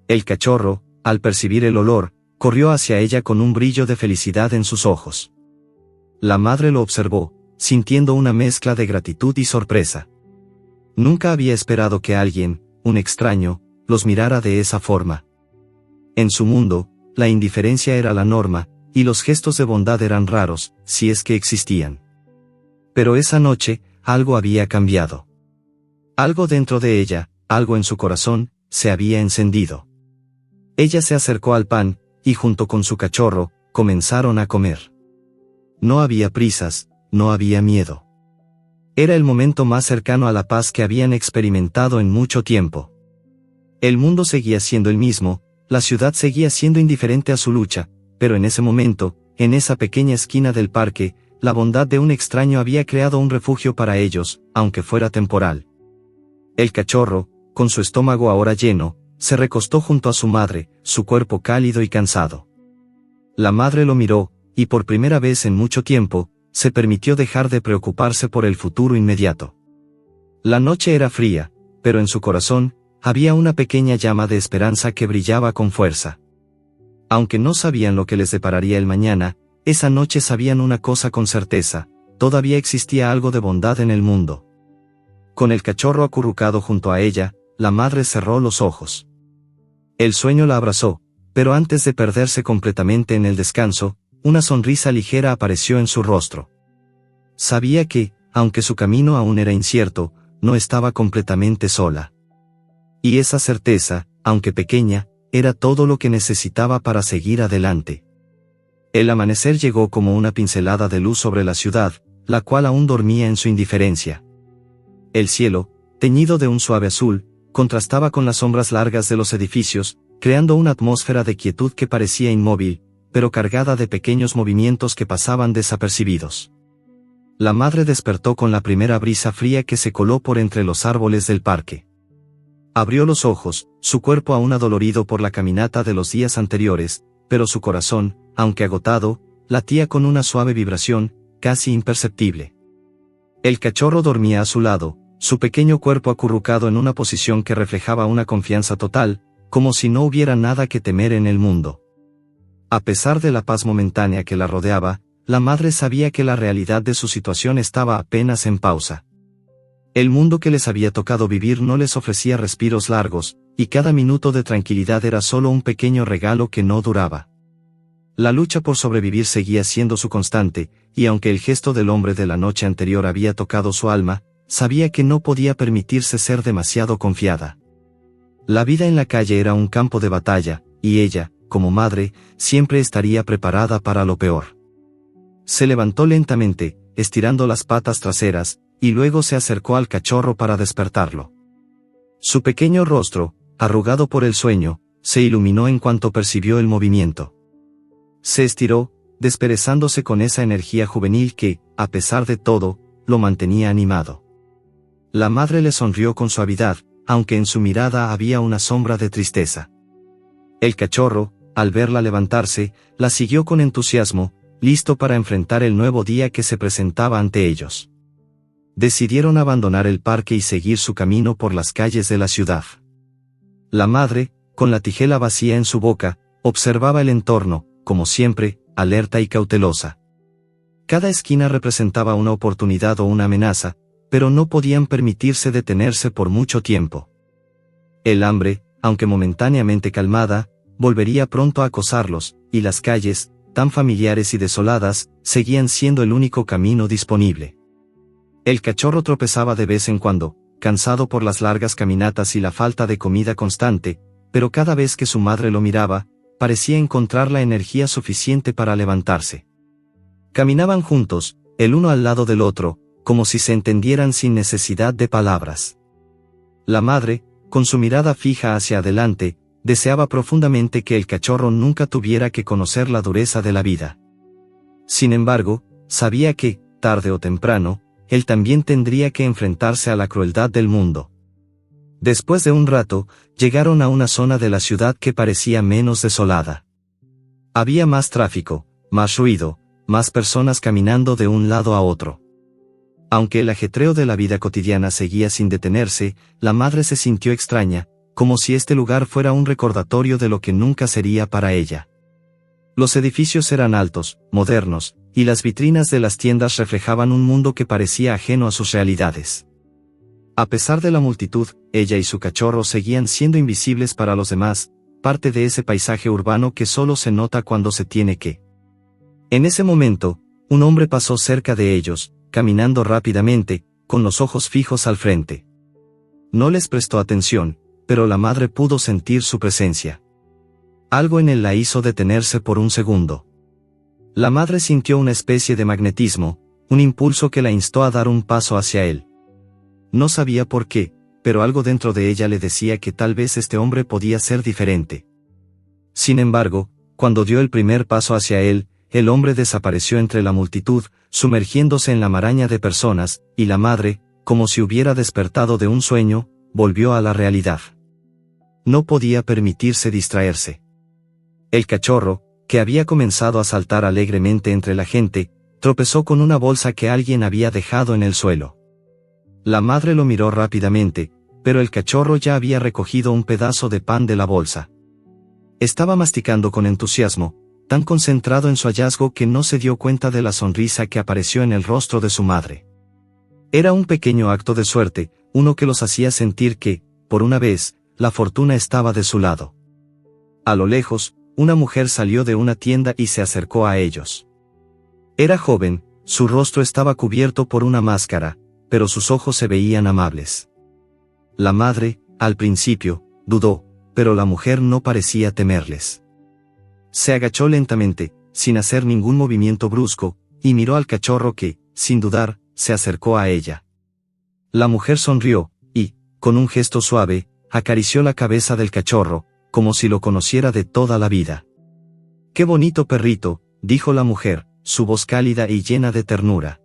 Speaker 1: El cachorro, al percibir el olor, corrió hacia ella con un brillo de felicidad en sus ojos. La madre lo observó, sintiendo una mezcla de gratitud y sorpresa. Nunca había esperado que alguien, un extraño, los mirara de esa forma. En su mundo, la indiferencia era la norma, y los gestos de bondad eran raros, si es que existían. Pero esa noche, algo había cambiado. Algo dentro de ella, algo en su corazón, se había encendido. Ella se acercó al pan, y junto con su cachorro, comenzaron a comer. No había prisas, no había miedo. Era el momento más cercano a la paz que habían experimentado en mucho tiempo. El mundo seguía siendo el mismo, la ciudad seguía siendo indiferente a su lucha, pero en ese momento, en esa pequeña esquina del parque, la bondad de un extraño había creado un refugio para ellos, aunque fuera temporal. El cachorro, con su estómago ahora lleno, se recostó junto a su madre, su cuerpo cálido y cansado. La madre lo miró, y por primera vez en mucho tiempo, se permitió dejar de preocuparse por el futuro inmediato. La noche era fría, pero en su corazón, había una pequeña llama de esperanza que brillaba con fuerza. Aunque no sabían lo que les depararía el mañana, esa noche sabían una cosa con certeza: todavía existía algo de bondad en el mundo. Con el cachorro acurrucado junto a ella, la madre cerró los ojos. El sueño la abrazó, pero antes de perderse completamente en el descanso, una sonrisa ligera apareció en su rostro. Sabía que, aunque su camino aún era incierto, no estaba completamente sola. Y esa certeza, aunque pequeña, era todo lo que necesitaba para seguir adelante. El amanecer llegó como una pincelada de luz sobre la ciudad, la cual aún dormía en su indiferencia. El cielo, teñido de un suave azul, contrastaba con las sombras largas de los edificios, creando una atmósfera de quietud que parecía inmóvil, pero cargada de pequeños movimientos que pasaban desapercibidos. La madre despertó con la primera brisa fría que se coló por entre los árboles del parque. Abrió los ojos, su cuerpo aún adolorido por la caminata de los días anteriores, pero su corazón, aunque agotado, latía con una suave vibración, casi imperceptible. El cachorro dormía a su lado, su pequeño cuerpo acurrucado en una posición que reflejaba una confianza total, como si no hubiera nada que temer en el mundo. A pesar de la paz momentánea que la rodeaba, la madre sabía que la realidad de su situación estaba apenas en pausa. El mundo que les había tocado vivir no les ofrecía respiros largos, y cada minuto de tranquilidad era solo un pequeño regalo que no duraba. La lucha por sobrevivir seguía siendo su constante, y aunque el gesto del hombre de la noche anterior había tocado su alma, sabía que no podía permitirse ser demasiado confiada. La vida en la calle era un campo de batalla, y ella, como madre, siempre estaría preparada para lo peor. Se levantó lentamente, estirando las patas traseras, y luego se acercó al cachorro para despertarlo. Su pequeño rostro, arrugado por el sueño, se iluminó en cuanto percibió el movimiento. Se estiró, desperezándose con esa energía juvenil que, a pesar de todo, lo mantenía animado. La madre le sonrió con suavidad, aunque en su mirada había una sombra de tristeza. El cachorro, al verla levantarse, la siguió con entusiasmo, listo para enfrentar el nuevo día que se presentaba ante ellos. Decidieron abandonar el parque y seguir su camino por las calles de la ciudad. La madre, con la tijera vacía en su boca, observaba el entorno, como siempre, alerta y cautelosa. Cada esquina representaba una oportunidad o una amenaza, pero no podían permitirse detenerse por mucho tiempo. El hambre, aunque momentáneamente calmada, volvería pronto a acosarlos, y las calles, tan familiares y desoladas, seguían siendo el único camino disponible. El cachorro tropezaba de vez en cuando, cansado por las largas caminatas y la falta de comida constante, pero cada vez que su madre lo miraba, parecía encontrar la energía suficiente para levantarse. Caminaban juntos, el uno al lado del otro, como si se entendieran sin necesidad de palabras. La madre, con su mirada fija hacia adelante, deseaba profundamente que el cachorro nunca tuviera que conocer la dureza de la vida. Sin embargo, sabía que, tarde o temprano, él también tendría que enfrentarse a la crueldad del mundo. Después de un rato, llegaron a una zona de la ciudad que parecía menos desolada. Había más tráfico, más ruido, más personas caminando de un lado a otro. Aunque el ajetreo de la vida cotidiana seguía sin detenerse, la madre se sintió extraña, como si este lugar fuera un recordatorio de lo que nunca sería para ella. Los edificios eran altos, modernos, y las vitrinas de las tiendas reflejaban un mundo que parecía ajeno a sus realidades. A pesar de la multitud, ella y su cachorro seguían siendo invisibles para los demás, parte de ese paisaje urbano que solo se nota cuando se tiene que. En ese momento, un hombre pasó cerca de ellos, caminando rápidamente, con los ojos fijos al frente. No les prestó atención, pero la madre pudo sentir su presencia. Algo en él la hizo detenerse por un segundo. La madre sintió una especie de magnetismo, un impulso que la instó a dar un paso hacia él. No sabía por qué, pero algo dentro de ella le decía que tal vez este hombre podía ser diferente. Sin embargo, cuando dio el primer paso hacia él, el hombre desapareció entre la multitud, sumergiéndose en la maraña de personas, y la madre, como si hubiera despertado de un sueño, volvió a la realidad. No podía permitirse distraerse. El cachorro, que había comenzado a saltar alegremente entre la gente, tropezó con una bolsa que alguien había dejado en el suelo. La madre lo miró rápidamente, pero el cachorro ya había recogido un pedazo de pan de la bolsa. Estaba masticando con entusiasmo, tan concentrado en su hallazgo que no se dio cuenta de la sonrisa que apareció en el rostro de su madre. Era un pequeño acto de suerte, uno que los hacía sentir que, por una vez, la fortuna estaba de su lado. A lo lejos, una mujer salió de una tienda y se acercó a ellos. Era joven, su rostro estaba cubierto por una máscara, pero sus ojos se veían amables. La madre, al principio, dudó, pero la mujer no parecía temerles. Se agachó lentamente, sin hacer ningún movimiento brusco, y miró al cachorro que, sin dudar, se acercó a ella. La mujer sonrió, y, con un gesto suave, acarició la cabeza del cachorro, como si lo conociera de toda la vida. «Qué bonito perrito», dijo la mujer, su voz cálida y llena de ternura.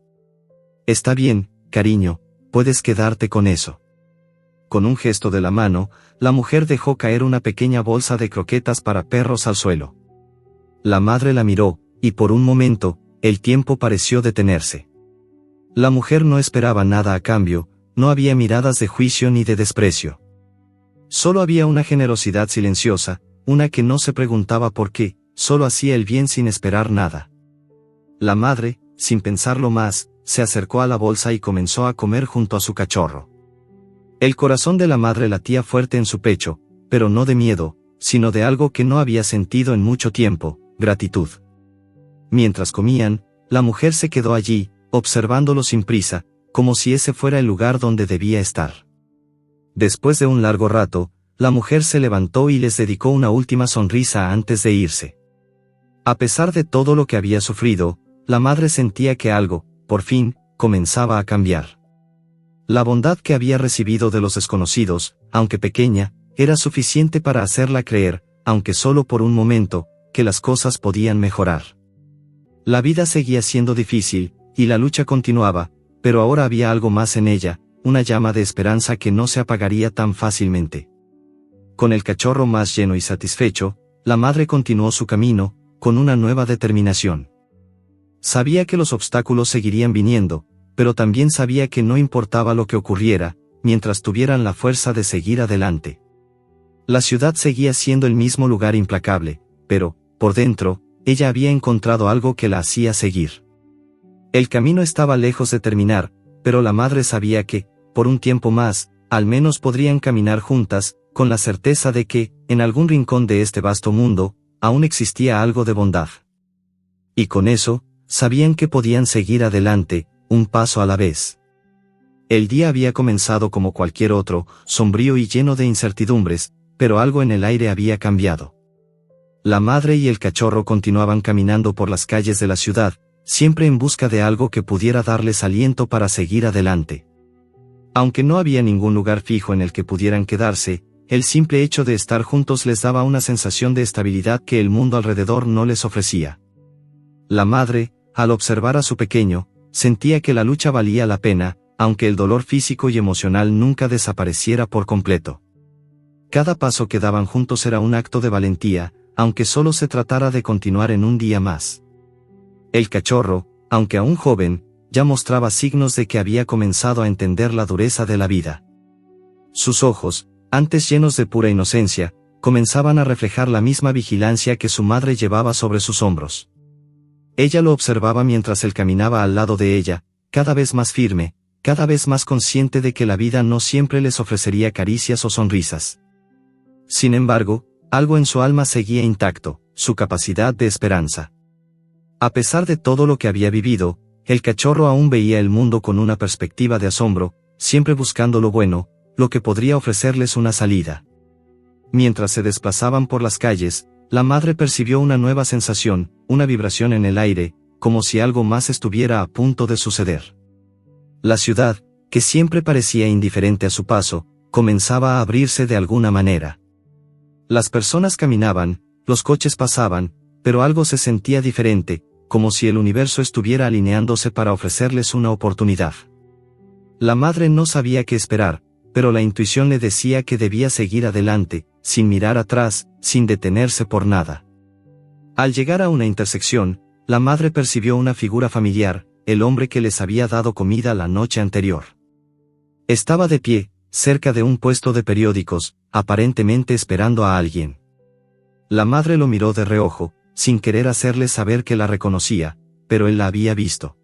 Speaker 1: «Está bien, cariño, puedes quedarte con eso». Con un gesto de la mano, la mujer dejó caer una pequeña bolsa de croquetas para perros al suelo. La madre la miró, y por un momento, el tiempo pareció detenerse. La mujer no esperaba nada a cambio, no había miradas de juicio ni de desprecio. Solo había una generosidad silenciosa, una que no se preguntaba por qué, solo hacía el bien sin esperar nada. La madre, sin pensarlo más, se acercó a la bolsa y comenzó a comer junto a su cachorro. El corazón de la madre latía fuerte en su pecho, pero no de miedo, sino de algo que no había sentido en mucho tiempo, gratitud. Mientras comían, la mujer se quedó allí, observándolo sin prisa, como si ese fuera el lugar donde debía estar. Después de un largo rato, la mujer se levantó y les dedicó una última sonrisa antes de irse. A pesar de todo lo que había sufrido, la madre sentía que algo, por fin, comenzaba a cambiar. La bondad que había recibido de los desconocidos, aunque pequeña, era suficiente para hacerla creer, aunque solo por un momento, que las cosas podían mejorar. La vida seguía siendo difícil, y la lucha continuaba, pero ahora había algo más en ella, una llama de esperanza que no se apagaría tan fácilmente. Con el cachorro más lleno y satisfecho, la madre continuó su camino, con una nueva determinación. Sabía que los obstáculos seguirían viniendo, pero también sabía que no importaba lo que ocurriera, mientras tuvieran la fuerza de seguir adelante. La ciudad seguía siendo el mismo lugar implacable, pero, por dentro, ella había encontrado algo que la hacía seguir. El camino estaba lejos de terminar, pero la madre sabía que, por un tiempo más, al menos podrían caminar juntas, con la certeza de que, en algún rincón de este vasto mundo, aún existía algo de bondad. Y con eso, sabían que podían seguir adelante, un paso a la vez. El día había comenzado como cualquier otro, sombrío y lleno de incertidumbres, pero algo en el aire había cambiado. La madre y el cachorro continuaban caminando por las calles de la ciudad, siempre en busca de algo que pudiera darles aliento para seguir adelante. Aunque no había ningún lugar fijo en el que pudieran quedarse, el simple hecho de estar juntos les daba una sensación de estabilidad que el mundo alrededor no les ofrecía. La madre, al observar a su pequeño, sentía que la lucha valía la pena, aunque el dolor físico y emocional nunca desapareciera por completo. Cada paso que daban juntos era un acto de valentía, aunque solo se tratara de continuar en un día más. El cachorro, aunque aún joven, ya mostraba signos de que había comenzado a entender la dureza de la vida. Sus ojos, antes llenos de pura inocencia, comenzaban a reflejar la misma vigilancia que su madre llevaba sobre sus hombros. Ella lo observaba mientras él caminaba al lado de ella, cada vez más firme, cada vez más consciente de que la vida no siempre les ofrecería caricias o sonrisas. Sin embargo, algo en su alma seguía intacto, su capacidad de esperanza. A pesar de todo lo que había vivido, el cachorro aún veía el mundo con una perspectiva de asombro, siempre buscando lo bueno, lo que podría ofrecerles una salida. Mientras se desplazaban por las calles, la madre percibió una nueva sensación, una vibración en el aire, como si algo más estuviera a punto de suceder. La ciudad, que siempre parecía indiferente a su paso, comenzaba a abrirse de alguna manera. Las personas caminaban, los coches pasaban, pero algo se sentía diferente, como si el universo estuviera alineándose para ofrecerles una oportunidad. La madre no sabía qué esperar, pero la intuición le decía que debía seguir adelante, sin mirar atrás, sin detenerse por nada. Al llegar a una intersección, la madre percibió una figura familiar, el hombre que les había dado comida la noche anterior. Estaba de pie, cerca de un puesto de periódicos, aparentemente esperando a alguien. La madre lo miró de reojo, sin querer hacerle saber que la reconocía, pero él la había visto.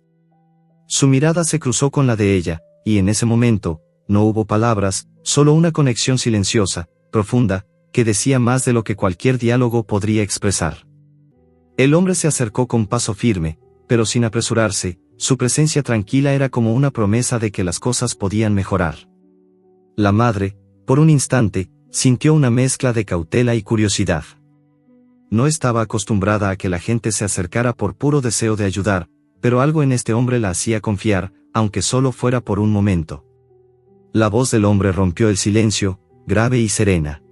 Speaker 1: Su mirada se cruzó con la de ella, y en ese momento, no hubo palabras, solo una conexión silenciosa, profunda, que decía más de lo que cualquier diálogo podría expresar. El hombre se acercó con paso firme, pero sin apresurarse, su presencia tranquila era como una promesa de que las cosas podían mejorar. La madre, por un instante, sintió una mezcla de cautela y curiosidad. No estaba acostumbrada a que la gente se acercara por puro deseo de ayudar, pero algo en este hombre la hacía confiar, aunque solo fuera por un momento. La voz del hombre rompió el silencio, grave y serena.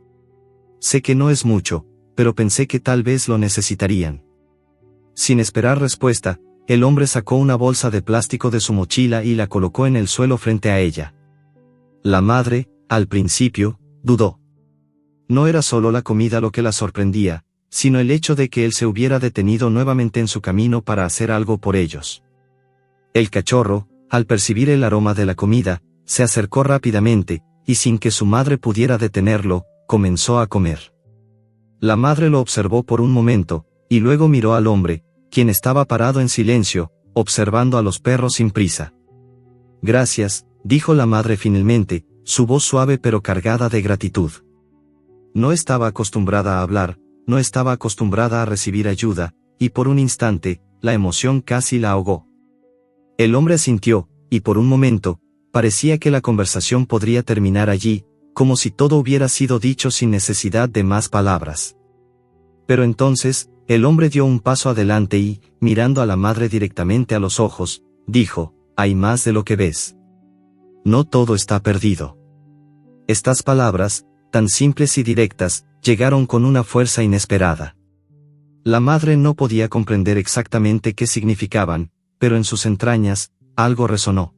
Speaker 1: Sé que no es mucho, pero pensé que tal vez lo necesitarían. Sin esperar respuesta, el hombre sacó una bolsa de plástico de su mochila y la colocó en el suelo frente a ella. La madre, al principio, dudó. No era solo la comida lo que la sorprendía, sino el hecho de que él se hubiera detenido nuevamente en su camino para hacer algo por ellos. El cachorro, al percibir el aroma de la comida, se acercó rápidamente, y sin que su madre pudiera detenerlo, comenzó a comer. La madre lo observó por un momento, y luego miró al hombre, quien estaba parado en silencio, observando a los perros sin prisa. Gracias, dijo la madre finalmente, su voz suave pero cargada de gratitud. No estaba acostumbrada a hablar, no estaba acostumbrada a recibir ayuda, y por un instante, la emoción casi la ahogó. El hombre asintió, y por un momento, parecía que la conversación podría terminar allí, como si todo hubiera sido dicho sin necesidad de más palabras. Pero entonces, el hombre dio un paso adelante y, mirando a la madre directamente a los ojos, dijo, «Hay más de lo que ves. No todo está perdido». Estas palabras, tan simples y directas, llegaron con una fuerza inesperada. La madre no podía comprender exactamente qué significaban, pero en sus entrañas, algo resonó.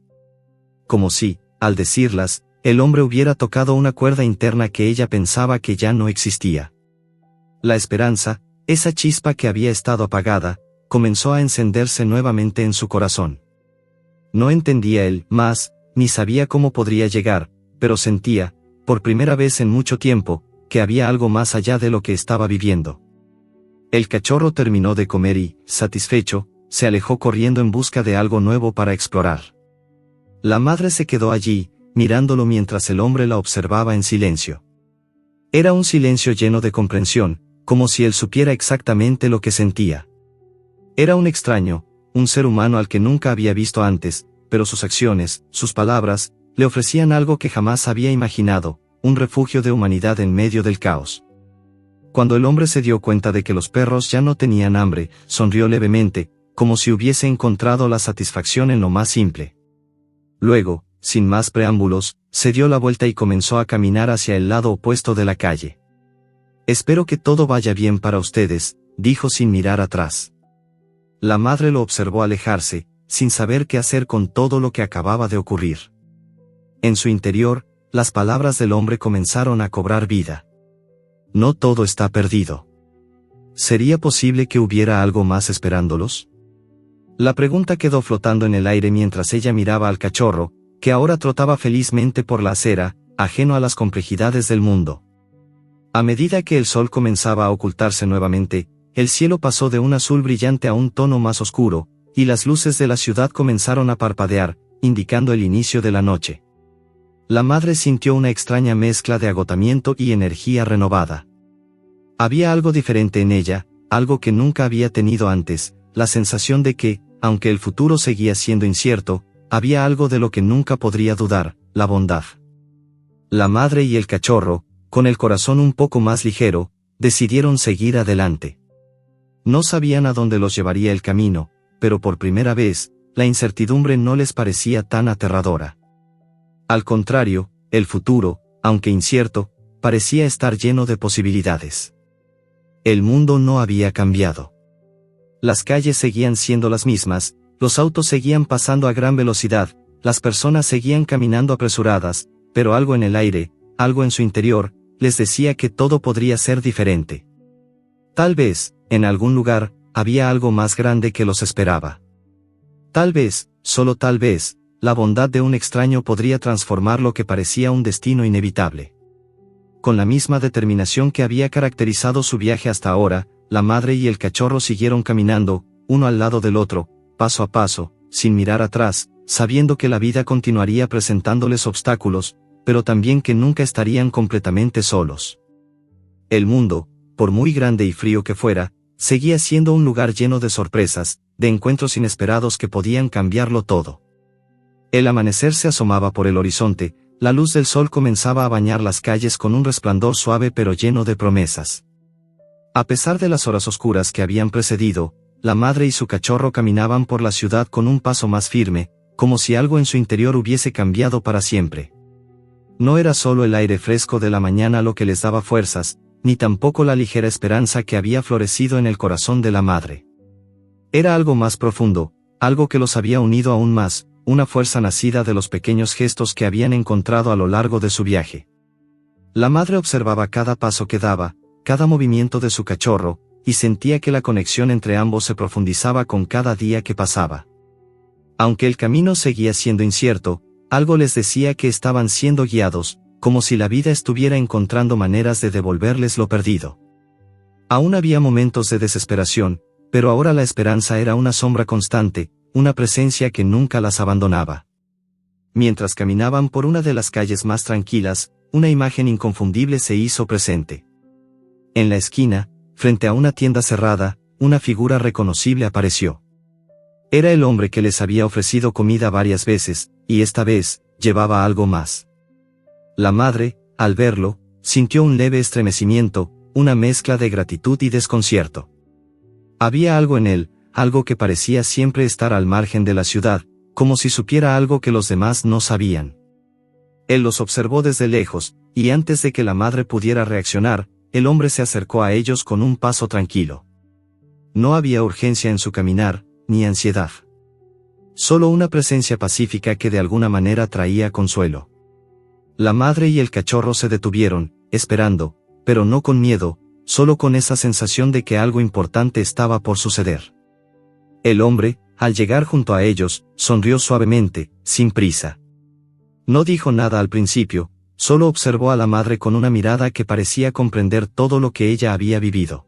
Speaker 1: Como si, al decirlas, el hombre hubiera tocado una cuerda interna que ella pensaba que ya no existía. La esperanza, esa chispa que había estado apagada, comenzó a encenderse nuevamente en su corazón. No entendía él más, ni sabía cómo podría llegar, pero sentía, por primera vez en mucho tiempo, que había algo más allá de lo que estaba viviendo. El cachorro terminó de comer y, satisfecho, se alejó corriendo en busca de algo nuevo para explorar. La madre se quedó allí, mirándolo mientras el hombre la observaba en silencio. Era un silencio lleno de comprensión, como si él supiera exactamente lo que sentía. Era un extraño, un ser humano al que nunca había visto antes, pero sus acciones, sus palabras, le ofrecían algo que jamás había imaginado, un refugio de humanidad en medio del caos. Cuando el hombre se dio cuenta de que los perros ya no tenían hambre, sonrió levemente, como si hubiese encontrado la satisfacción en lo más simple. Luego, sin más preámbulos, se dio la vuelta y comenzó a caminar hacia el lado opuesto de la calle. «Espero que todo vaya bien para ustedes», dijo sin mirar atrás. La madre lo observó alejarse, sin saber qué hacer con todo lo que acababa de ocurrir. En su interior, las palabras del hombre comenzaron a cobrar vida. No todo está perdido. ¿Sería posible que hubiera algo más esperándolos? La pregunta quedó flotando en el aire mientras ella miraba al cachorro, que ahora trotaba felizmente por la acera, ajeno a las complejidades del mundo. A medida que el sol comenzaba a ocultarse nuevamente, el cielo pasó de un azul brillante a un tono más oscuro, y las luces de la ciudad comenzaron a parpadear, indicando el inicio de la noche. La madre sintió una extraña mezcla de agotamiento y energía renovada. Había algo diferente en ella, algo que nunca había tenido antes, la sensación de que, aunque el futuro seguía siendo incierto, había algo de lo que nunca podría dudar, la bondad. La madre y el cachorro, con el corazón un poco más ligero, decidieron seguir adelante. No sabían a dónde los llevaría el camino, pero por primera vez, la incertidumbre no les parecía tan aterradora. Al contrario, el futuro, aunque incierto, parecía estar lleno de posibilidades. El mundo no había cambiado. Las calles seguían siendo las mismas, los autos seguían pasando a gran velocidad, las personas seguían caminando apresuradas, pero algo en el aire, algo en su interior, les decía que todo podría ser diferente. Tal vez, en algún lugar, había algo más grande que los esperaba. Tal vez, solo tal vez, la bondad de un extraño podría transformar lo que parecía un destino inevitable. Con la misma determinación que había caracterizado su viaje hasta ahora, la madre y el cachorro siguieron caminando, uno al lado del otro, paso a paso, sin mirar atrás, sabiendo que la vida continuaría presentándoles obstáculos, pero también que nunca estarían completamente solos. El mundo, por muy grande y frío que fuera, seguía siendo un lugar lleno de sorpresas, de encuentros inesperados que podían cambiarlo todo. El amanecer se asomaba por el horizonte, la luz del sol comenzaba a bañar las calles con un resplandor suave pero lleno de promesas. A pesar de las horas oscuras que habían precedido, la madre y su cachorro caminaban por la ciudad con un paso más firme, como si algo en su interior hubiese cambiado para siempre. No era solo el aire fresco de la mañana lo que les daba fuerzas, ni tampoco la ligera esperanza que había florecido en el corazón de la madre. Era algo más profundo, algo que los había unido aún más, una fuerza nacida de los pequeños gestos que habían encontrado a lo largo de su viaje. La madre observaba cada paso que daba, cada movimiento de su cachorro, y sentía que la conexión entre ambos se profundizaba con cada día que pasaba. Aunque el camino seguía siendo incierto, algo les decía que estaban siendo guiados, como si la vida estuviera encontrando maneras de devolverles lo perdido. Aún había momentos de desesperación, pero ahora la esperanza era una sombra constante, una presencia que nunca las abandonaba. Mientras caminaban por una de las calles más tranquilas, una imagen inconfundible se hizo presente. En la esquina, frente a una tienda cerrada, una figura reconocible apareció. Era el hombre que les había ofrecido comida varias veces, y esta vez, llevaba algo más. La madre, al verlo, sintió un leve estremecimiento, una mezcla de gratitud y desconcierto. Había algo en él, algo que parecía siempre estar al margen de la ciudad, como si supiera algo que los demás no sabían. Él los observó desde lejos, y antes de que la madre pudiera reaccionar, el hombre se acercó a ellos con un paso tranquilo. No había urgencia en su caminar, ni ansiedad. Solo una presencia pacífica que de alguna manera traía consuelo. La madre y el cachorro se detuvieron, esperando, pero no con miedo, solo con esa sensación de que algo importante estaba por suceder. El hombre, al llegar junto a ellos, sonrió suavemente, sin prisa. No dijo nada al principio, solo observó a la madre con una mirada que parecía comprender todo lo que ella había vivido.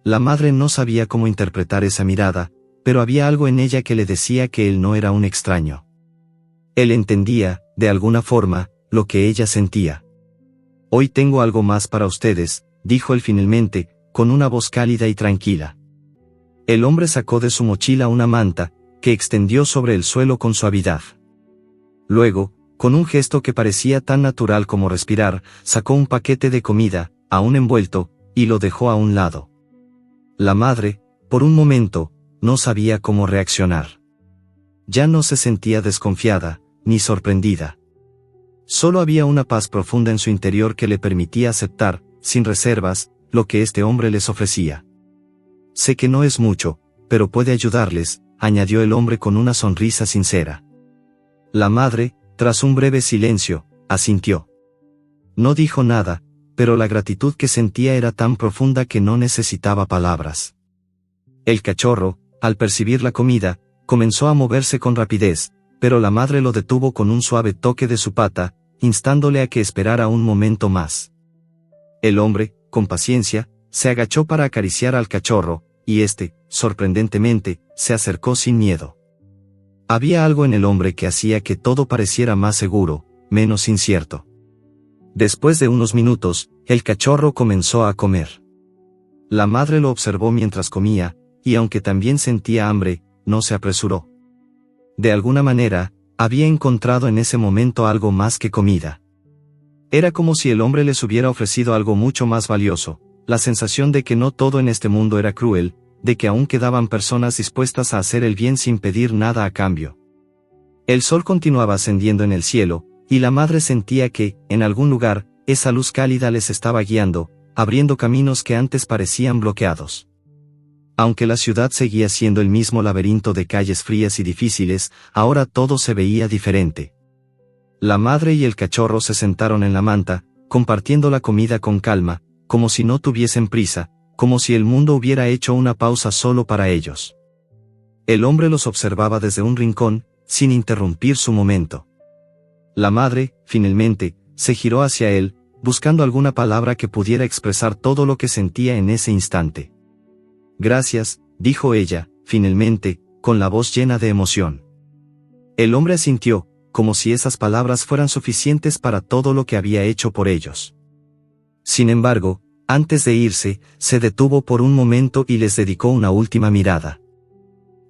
Speaker 1: La madre no sabía cómo interpretar esa mirada, pero había algo en ella que le decía que él no era un extraño. Él entendía, de alguna forma, lo que ella sentía. «Hoy tengo algo más para ustedes», dijo él finalmente, con una voz cálida y tranquila. El hombre sacó de su mochila una manta, que extendió sobre el suelo con suavidad. Luego, con un gesto que parecía tan natural como respirar, sacó un paquete de comida, aún envuelto, y lo dejó a un lado. La madre, por un momento, no sabía cómo reaccionar. Ya no se sentía desconfiada, ni sorprendida. Solo había una paz profunda en su interior que le permitía aceptar, sin reservas, lo que este hombre les ofrecía. «Sé que no es mucho, pero puede ayudarles», añadió el hombre con una sonrisa sincera. La madre, tras un breve silencio, asintió. No dijo nada, pero la gratitud que sentía era tan profunda que no necesitaba palabras. El cachorro, al percibir la comida, comenzó a moverse con rapidez, pero la madre lo detuvo con un suave toque de su pata, instándole a que esperara un momento más. El hombre, con paciencia, se agachó para acariciar al cachorro, y éste, sorprendentemente, se acercó sin miedo. Había algo en el hombre que hacía que todo pareciera más seguro, menos incierto. Después de unos minutos, el cachorro comenzó a comer. La madre lo observó mientras comía, y aunque también sentía hambre, no se apresuró. De alguna manera, había encontrado en ese momento algo más que comida. Era como si el hombre les hubiera ofrecido algo mucho más valioso, la sensación de que no todo en este mundo era cruel, de que aún quedaban personas dispuestas a hacer el bien sin pedir nada a cambio. El sol continuaba ascendiendo en el cielo, y la madre sentía que, en algún lugar, esa luz cálida les estaba guiando, abriendo caminos que antes parecían bloqueados. Aunque la ciudad seguía siendo el mismo laberinto de calles frías y difíciles, ahora todo se veía diferente. La madre y el cachorro se sentaron en la manta, compartiendo la comida con calma, como si no tuviesen prisa, como si el mundo hubiera hecho una pausa solo para ellos. El hombre los observaba desde un rincón, sin interrumpir su momento. La madre, finalmente, se giró hacia él, buscando alguna palabra que pudiera expresar todo lo que sentía en ese instante. «Gracias», dijo ella, finalmente, con la voz llena de emoción. El hombre asintió, como si esas palabras fueran suficientes para todo lo que había hecho por ellos. Sin embargo, antes de irse, se detuvo por un momento y les dedicó una última mirada.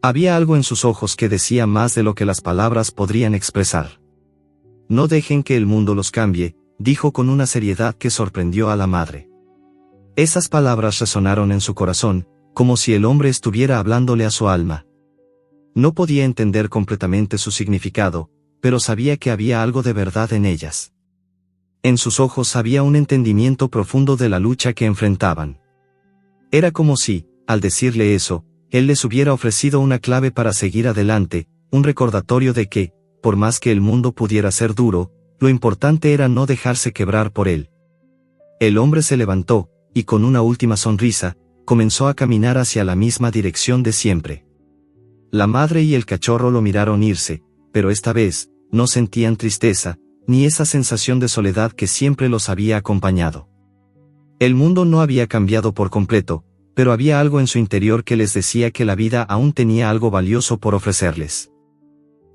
Speaker 1: Había algo en sus ojos que decía más de lo que las palabras podrían expresar. «No dejen que el mundo los cambie», dijo con una seriedad que sorprendió a la madre. Esas palabras resonaron en su corazón, como si el hombre estuviera hablándole a su alma. No podía entender completamente su significado, pero sabía que había algo de verdad en ellas. En sus ojos había un entendimiento profundo de la lucha que enfrentaban. Era como si, al decirle eso, él les hubiera ofrecido una clave para seguir adelante, un recordatorio de que, por más que el mundo pudiera ser duro, lo importante era no dejarse quebrar por él. El hombre se levantó, y con una última sonrisa, comenzó a caminar hacia la misma dirección de siempre. La madre y el cachorro lo miraron irse, pero esta vez, no sentían tristeza, ni esa sensación de soledad que siempre los había acompañado. El mundo no había cambiado por completo, pero había algo en su interior que les decía que la vida aún tenía algo valioso por ofrecerles.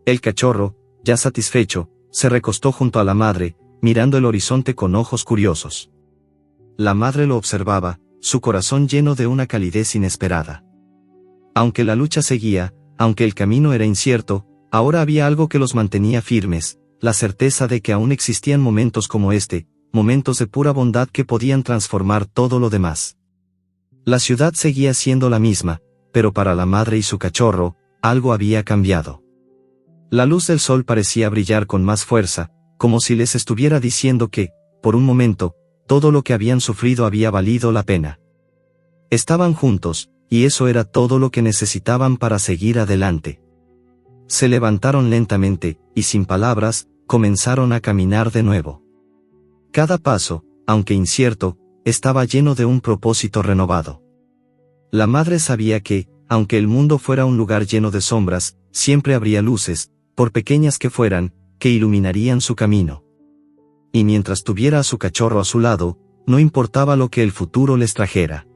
Speaker 1: El cachorro, ya satisfecho, se recostó junto a la madre, mirando el horizonte con ojos curiosos. La madre lo observaba, su corazón lleno de una calidez inesperada. Aunque la lucha seguía, aunque el camino era incierto, ahora había algo que los mantenía firmes, la certeza de que aún existían momentos como este, momentos de pura bondad que podían transformar todo lo demás. La ciudad seguía siendo la misma, pero para la madre y su cachorro, algo había cambiado. La luz del sol parecía brillar con más fuerza, como si les estuviera diciendo que, por un momento, todo lo que habían sufrido había valido la pena. Estaban juntos, y eso era todo lo que necesitaban para seguir adelante. Se levantaron lentamente, y sin palabras, comenzaron a caminar de nuevo. Cada paso, aunque incierto, estaba lleno de un propósito renovado. La madre sabía que, aunque el mundo fuera un lugar lleno de sombras, siempre habría luces, por pequeñas que fueran, que iluminarían su camino. Y mientras tuviera a su cachorro a su lado, no importaba lo que el futuro les trajera.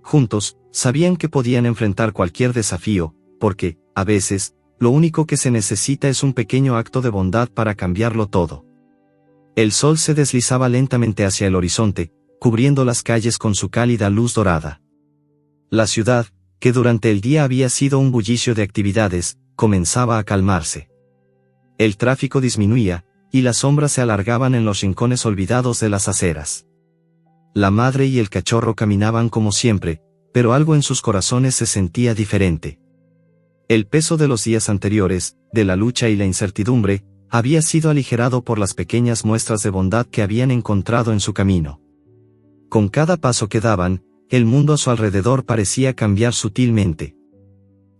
Speaker 1: Juntos, sabían que podían enfrentar cualquier desafío, porque, a veces, lo único que se necesita es un pequeño acto de bondad para cambiarlo todo. El sol se deslizaba lentamente hacia el horizonte, cubriendo las calles con su cálida luz dorada. La ciudad, que durante el día había sido un bullicio de actividades, comenzaba a calmarse. El tráfico disminuía, y las sombras se alargaban en los rincones olvidados de las aceras. La madre y el cachorro caminaban como siempre, pero algo en sus corazones se sentía diferente. El peso de los días anteriores, de la lucha y la incertidumbre, había sido aligerado por las pequeñas muestras de bondad que habían encontrado en su camino. Con cada paso que daban, el mundo a su alrededor parecía cambiar sutilmente.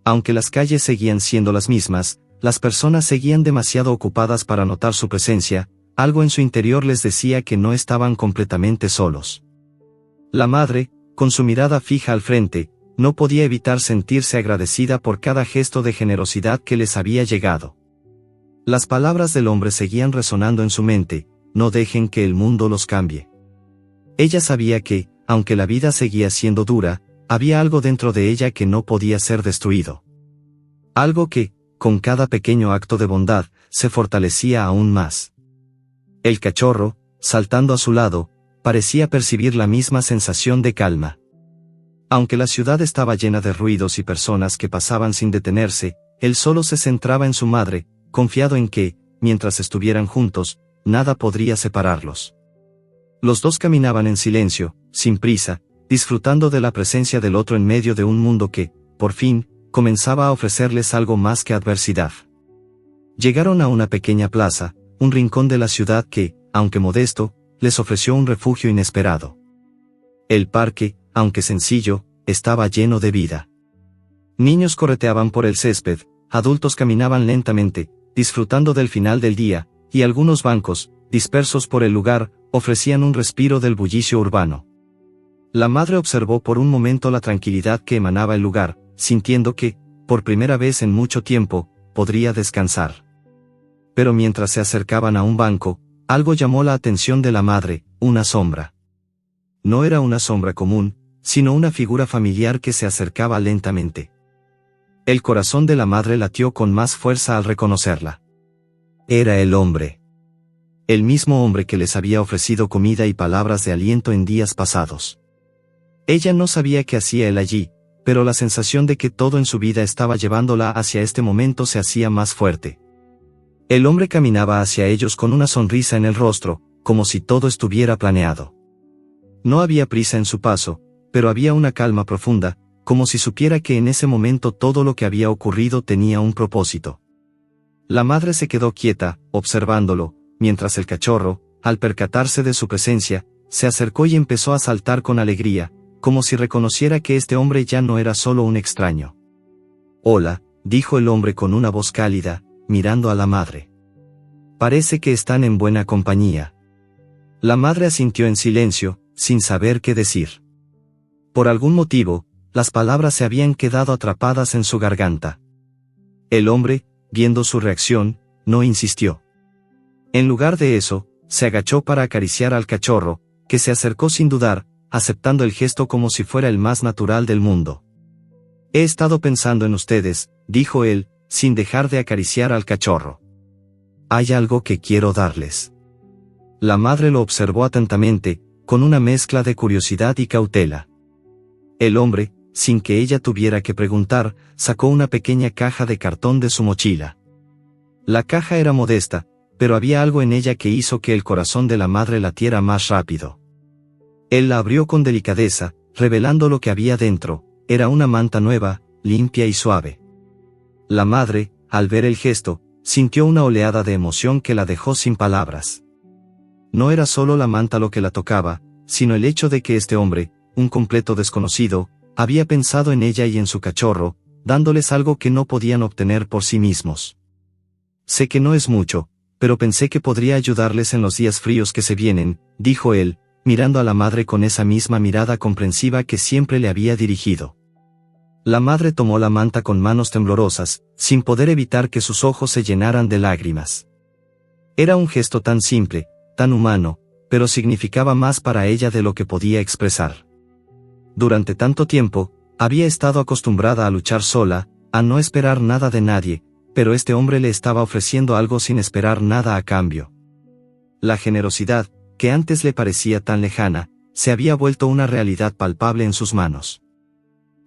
Speaker 1: Aunque las calles seguían siendo las mismas, las personas seguían demasiado ocupadas para notar su presencia, algo en su interior les decía que no estaban completamente solos. La madre, con su mirada fija al frente, no podía evitar sentirse agradecida por cada gesto de generosidad que les había llegado. Las palabras del hombre seguían resonando en su mente: no dejen que el mundo los cambie. Ella sabía que, aunque la vida seguía siendo dura, había algo dentro de ella que no podía ser destruido. Algo que, con cada pequeño acto de bondad, se fortalecía aún más. El cachorro, saltando a su lado, parecía percibir la misma sensación de calma. Aunque la ciudad estaba llena de ruidos y personas que pasaban sin detenerse, él solo se centraba en su madre, confiado en que, mientras estuvieran juntos, nada podría separarlos. Los dos caminaban en silencio, sin prisa, disfrutando de la presencia del otro en medio de un mundo que, por fin, comenzaba a ofrecerles algo más que adversidad. Llegaron a una pequeña plaza, un rincón de la ciudad que, aunque modesto, les ofreció un refugio inesperado. El parque, aunque sencillo, estaba lleno de vida. Niños correteaban por el césped, adultos caminaban lentamente, disfrutando del final del día, y algunos bancos, dispersos por el lugar, ofrecían un respiro del bullicio urbano. La madre observó por un momento la tranquilidad que emanaba el lugar, sintiendo que, por primera vez en mucho tiempo, podría descansar. Pero mientras se acercaban a un banco, algo llamó la atención de la madre, una sombra. No era una sombra común, sino una figura familiar que se acercaba lentamente. El corazón de la madre latió con más fuerza al reconocerla. Era el hombre. El mismo hombre que les había ofrecido comida y palabras de aliento en días pasados. Ella no sabía qué hacía él allí, pero la sensación de que todo en su vida estaba llevándola hacia este momento se hacía más fuerte. El hombre caminaba hacia ellos con una sonrisa en el rostro, como si todo estuviera planeado. No había prisa en su paso, pero había una calma profunda, como si supiera que en ese momento todo lo que había ocurrido tenía un propósito. La madre se quedó quieta, observándolo, mientras el cachorro, al percatarse de su presencia, se acercó y empezó a saltar con alegría, como si reconociera que este hombre ya no era solo un extraño. «Hola», dijo el hombre con una voz cálida, mirando a la madre. «Parece que están en buena compañía». La madre asintió en silencio, sin saber qué decir. Por algún motivo, las palabras se habían quedado atrapadas en su garganta. El hombre, viendo su reacción, no insistió. En lugar de eso, se agachó para acariciar al cachorro, que se acercó sin dudar, aceptando el gesto como si fuera el más natural del mundo. «He estado pensando en ustedes», dijo él, sin dejar de acariciar al cachorro. «Hay algo que quiero darles». La madre lo observó atentamente, con una mezcla de curiosidad y cautela. El hombre, sin que ella tuviera que preguntar, sacó una pequeña caja de cartón de su mochila. La caja era modesta, pero había algo en ella que hizo que el corazón de la madre latiera más rápido. Él la abrió con delicadeza, revelando lo que había dentro. Era una manta nueva, limpia y suave. La madre, al ver el gesto, sintió una oleada de emoción que la dejó sin palabras. No era solo la manta lo que la tocaba, sino el hecho de que este hombre, un completo desconocido, había pensado en ella y en su cachorro, dándoles algo que no podían obtener por sí mismos. «Sé que no es mucho, pero pensé que podría ayudarles en los días fríos que se vienen», dijo él, mirando a la madre con esa misma mirada comprensiva que siempre le había dirigido. La madre tomó la manta con manos temblorosas, sin poder evitar que sus ojos se llenaran de lágrimas. Era un gesto tan simple, tan humano, pero significaba más para ella de lo que podía expresar. Durante tanto tiempo, había estado acostumbrada a luchar sola, a no esperar nada de nadie, pero este hombre le estaba ofreciendo algo sin esperar nada a cambio. La generosidad, que antes le parecía tan lejana, se había vuelto una realidad palpable en sus manos.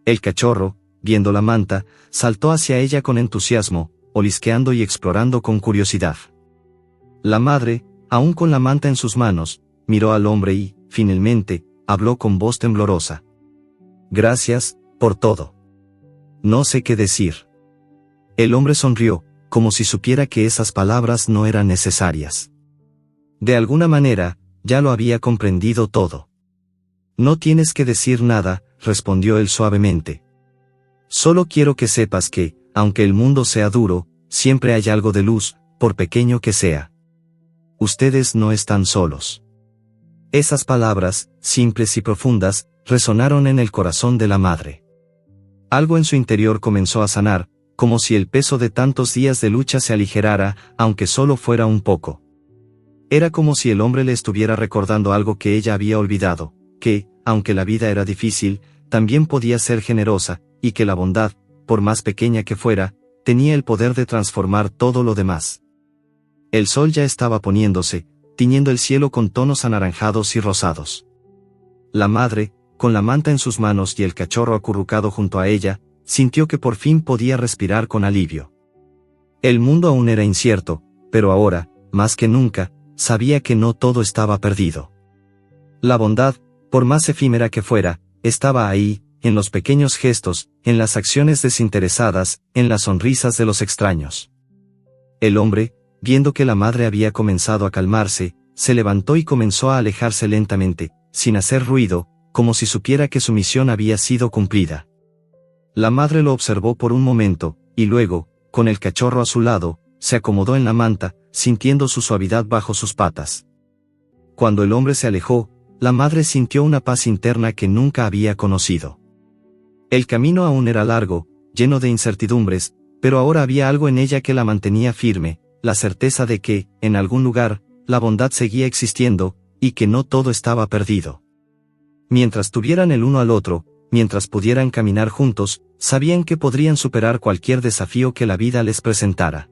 Speaker 1: El cachorro, viendo la manta, saltó hacia ella con entusiasmo, olisqueando y explorando con curiosidad. La madre, aún con la manta en sus manos, miró al hombre y, finalmente, habló con voz temblorosa. «Gracias, por todo. No sé qué decir». El hombre sonrió, como si supiera que esas palabras no eran necesarias. De alguna manera, ya lo había comprendido todo. «No tienes que decir nada», respondió él suavemente. «Solo quiero que sepas que, aunque el mundo sea duro, siempre hay algo de luz, por pequeño que sea. Ustedes no están solos». Esas palabras, simples y profundas, resonaron en el corazón de la madre. Algo en su interior comenzó a sanar, como si el peso de tantos días de lucha se aligerara, aunque solo fuera un poco. Era como si el hombre le estuviera recordando algo que ella había olvidado, que, aunque la vida era difícil, también podía ser generosa, y que la bondad, por más pequeña que fuera, tenía el poder de transformar todo lo demás. El sol ya estaba poniéndose, tiñendo el cielo con tonos anaranjados y rosados. La madre, con la manta en sus manos y el cachorro acurrucado junto a ella, sintió que por fin podía respirar con alivio. El mundo aún era incierto, pero ahora, más que nunca, sabía que no todo estaba perdido. La bondad, por más efímera que fuera, estaba ahí, en los pequeños gestos, en las acciones desinteresadas, en las sonrisas de los extraños. El hombre, viendo que la madre había comenzado a calmarse, se levantó y comenzó a alejarse lentamente, sin hacer ruido, como si supiera que su misión había sido cumplida. La madre lo observó por un momento, y luego, con el cachorro a su lado, se acomodó en la manta, sintiendo su suavidad bajo sus patas. Cuando el hombre se alejó, la madre sintió una paz interna que nunca había conocido. El camino aún era largo, lleno de incertidumbres, pero ahora había algo en ella que la mantenía firme, la certeza de que, en algún lugar, la bondad seguía existiendo, y que no todo estaba perdido. Mientras tuvieran el uno al otro, mientras pudieran caminar juntos, sabían que podrían superar cualquier desafío que la vida les presentara.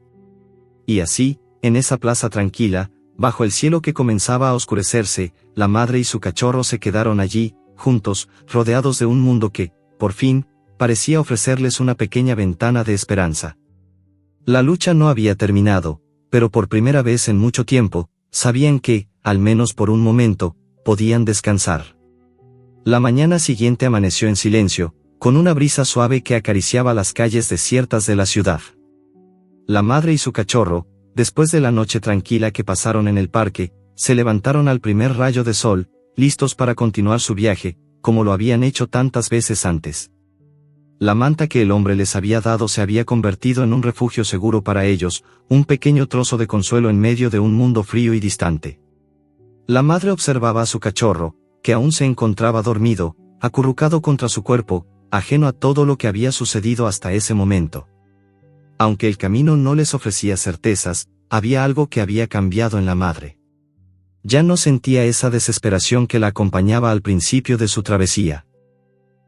Speaker 1: Y así, en esa plaza tranquila, bajo el cielo que comenzaba a oscurecerse, la madre y su cachorro se quedaron allí, juntos, rodeados de un mundo que, por fin, parecía ofrecerles una pequeña ventana de esperanza. La lucha no había terminado, pero por primera vez en mucho tiempo, sabían que, al menos por un momento, podían descansar. La mañana siguiente amaneció en silencio, con una brisa suave que acariciaba las calles desiertas de la ciudad. La madre y su cachorro, después de la noche tranquila que pasaron en el parque, se levantaron al primer rayo de sol, listos para continuar su viaje, como lo habían hecho tantas veces antes. La manta que el hombre les había dado se había convertido en un refugio seguro para ellos, un pequeño trozo de consuelo en medio de un mundo frío y distante. La madre observaba a su cachorro, que aún se encontraba dormido, acurrucado contra su cuerpo, ajeno a todo lo que había sucedido hasta ese momento. Aunque el camino no les ofrecía certezas, había algo que había cambiado en la madre. Ya no sentía esa desesperación que la acompañaba al principio de su travesía.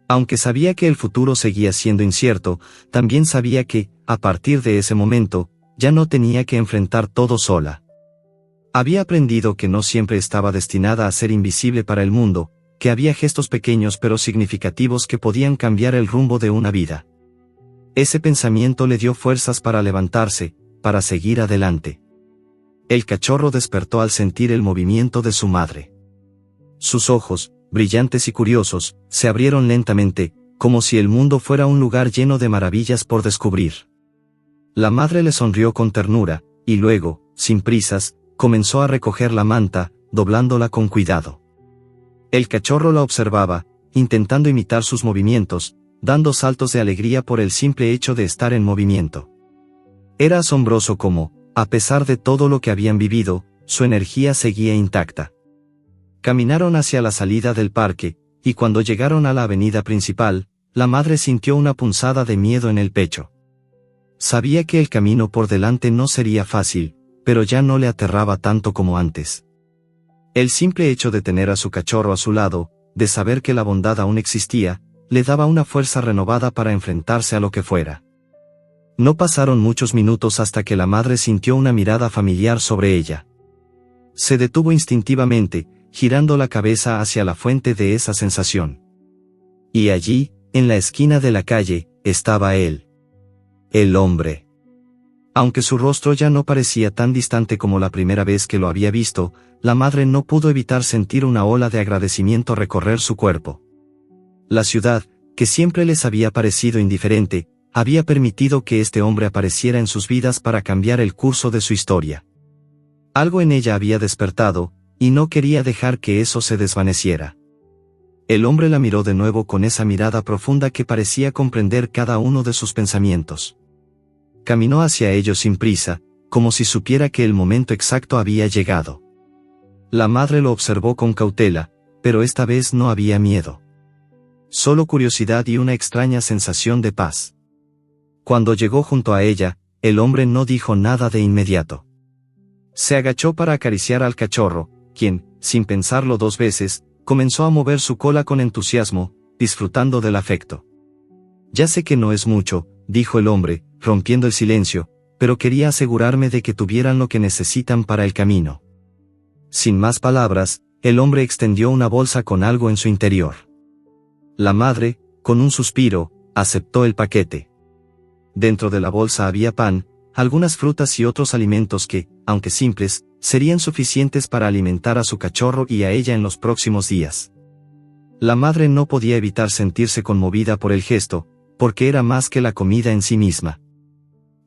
Speaker 1: Aunque sabía que el futuro seguía siendo incierto, también sabía que, a partir de ese momento, ya no tenía que enfrentar todo sola. Había aprendido que no siempre estaba destinada a ser invisible para el mundo, que había gestos pequeños pero significativos que podían cambiar el rumbo de una vida. Ese pensamiento le dio fuerzas para levantarse, para seguir adelante. El cachorro despertó al sentir el movimiento de su madre. Sus ojos, brillantes y curiosos, se abrieron lentamente, como si el mundo fuera un lugar lleno de maravillas por descubrir. La madre le sonrió con ternura, y luego, sin prisas, comenzó a recoger la manta, doblándola con cuidado. El cachorro la observaba, intentando imitar sus movimientos, dando saltos de alegría por el simple hecho de estar en movimiento. Era asombroso cómo, a pesar de todo lo que habían vivido, su energía seguía intacta. Caminaron hacia la salida del parque, y cuando llegaron a la avenida principal, la madre sintió una punzada de miedo en el pecho. Sabía que el camino por delante no sería fácil, pero ya no le aterraba tanto como antes. El simple hecho de tener a su cachorro a su lado, de saber que la bondad aún existía, le daba una fuerza renovada para enfrentarse a lo que fuera. No pasaron muchos minutos hasta que la madre sintió una mirada familiar sobre ella. Se detuvo instintivamente, girando la cabeza hacia la fuente de esa sensación. Y allí, en la esquina de la calle, estaba él. El hombre. Aunque su rostro ya no parecía tan distante como la primera vez que lo había visto, la madre no pudo evitar sentir una ola de agradecimiento recorrer su cuerpo. La ciudad, que siempre les había parecido indiferente, había permitido que este hombre apareciera en sus vidas para cambiar el curso de su historia. Algo en ella había despertado, y no quería dejar que eso se desvaneciera. El hombre la miró de nuevo con esa mirada profunda que parecía comprender cada uno de sus pensamientos. Caminó hacia ellos sin prisa, como si supiera que el momento exacto había llegado. La madre lo observó con cautela, pero esta vez no había miedo. Solo curiosidad y una extraña sensación de paz. Cuando llegó junto a ella, el hombre no dijo nada de inmediato. Se agachó para acariciar al cachorro, quien, sin pensarlo dos veces, comenzó a mover su cola con entusiasmo, disfrutando del afecto. Ya sé que no es mucho, dijo el hombre, rompiendo el silencio, pero quería asegurarme de que tuvieran lo que necesitan para el camino. Sin más palabras, el hombre extendió una bolsa con algo en su interior. La madre, con un suspiro, aceptó el paquete. Dentro de la bolsa había pan, algunas frutas y otros alimentos que, aunque simples, serían suficientes para alimentar a su cachorro y a ella en los próximos días. La madre no podía evitar sentirse conmovida por el gesto, porque era más que la comida en sí misma.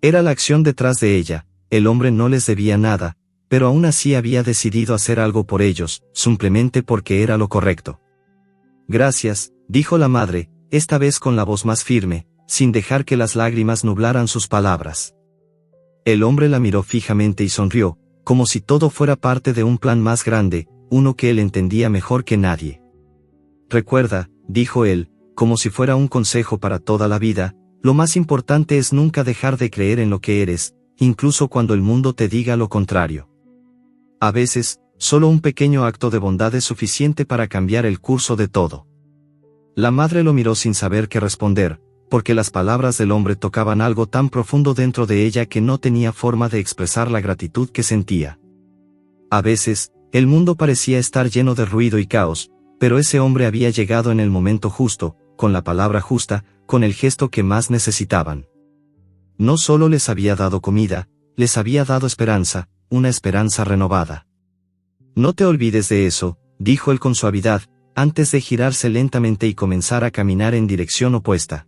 Speaker 1: Era la acción detrás de ella. El hombre no les debía nada, pero aún así había decidido hacer algo por ellos, simplemente porque era lo correcto. Gracias, dijo la madre, esta vez con la voz más firme, sin dejar que las lágrimas nublaran sus palabras. El hombre la miró fijamente y sonrió, como si todo fuera parte de un plan más grande, uno que él entendía mejor que nadie. Recuerda, dijo él, como si fuera un consejo para toda la vida, lo más importante es nunca dejar de creer en lo que eres, incluso cuando el mundo te diga lo contrario. A veces, solo un pequeño acto de bondad es suficiente para cambiar el curso de todo. La madre lo miró sin saber qué responder, porque las palabras del hombre tocaban algo tan profundo dentro de ella que no tenía forma de expresar la gratitud que sentía. A veces, el mundo parecía estar lleno de ruido y caos, pero ese hombre había llegado en el momento justo, con la palabra justa, con el gesto que más necesitaban. No solo les había dado comida, les había dado esperanza, una esperanza renovada. No te olvides de eso, dijo él con suavidad, antes de girarse lentamente y comenzar a caminar en dirección opuesta.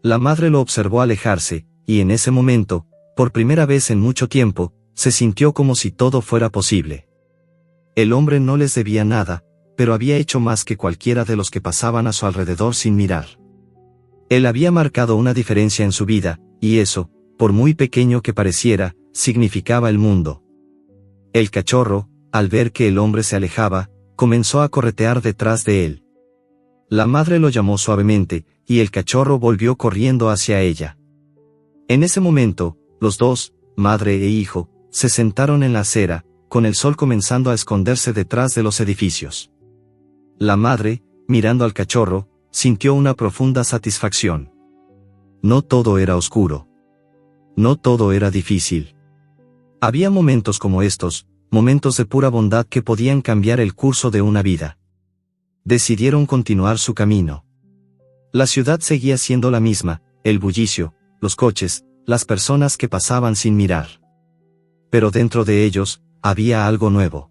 Speaker 1: La madre lo observó alejarse, y en ese momento, por primera vez en mucho tiempo, se sintió como si todo fuera posible. El hombre no les debía nada, pero había hecho más que cualquiera de los que pasaban a su alrededor sin mirar. Él había marcado una diferencia en su vida, y eso, por muy pequeño que pareciera, significaba el mundo. El cachorro, al ver que el hombre se alejaba, comenzó a corretear detrás de él. La madre lo llamó suavemente, y el cachorro volvió corriendo hacia ella. En ese momento, los dos, madre e hijo, se sentaron en la acera, con el sol comenzando a esconderse detrás de los edificios. La madre, mirando al cachorro, sintió una profunda satisfacción. No todo era oscuro. No todo era difícil. Había momentos como estos, momentos de pura bondad que podían cambiar el curso de una vida. Decidieron continuar su camino. La ciudad seguía siendo la misma, el bullicio, los coches, las personas que pasaban sin mirar. Pero dentro de ellos, había algo nuevo.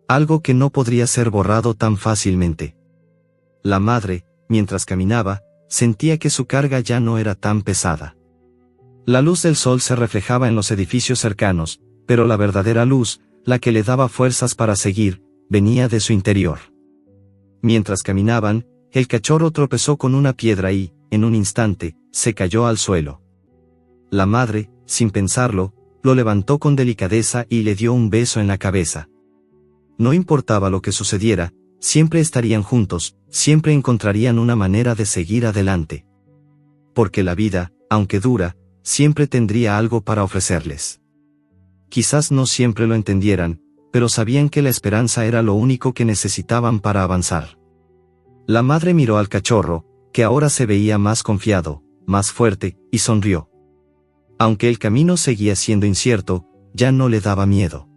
Speaker 1: Algo que no podría ser borrado tan fácilmente. La madre, mientras caminaba, sentía que su carga ya no era tan pesada. La luz del sol se reflejaba en los edificios cercanos, pero la verdadera luz, la que le daba fuerzas para seguir, venía de su interior. Mientras caminaban, el cachorro tropezó con una piedra y, en un instante, se cayó al suelo. La madre, sin pensarlo, lo levantó con delicadeza y le dio un beso en la cabeza. No importaba lo que sucediera, siempre estarían juntos, siempre encontrarían una manera de seguir adelante. Porque la vida, aunque dura, siempre tendría algo para ofrecerles. Quizás no siempre lo entendieran, pero sabían que la esperanza era lo único que necesitaban para avanzar. La madre miró al cachorro, que ahora se veía más confiado, más fuerte, y sonrió. Aunque el camino seguía siendo incierto, ya no le daba miedo.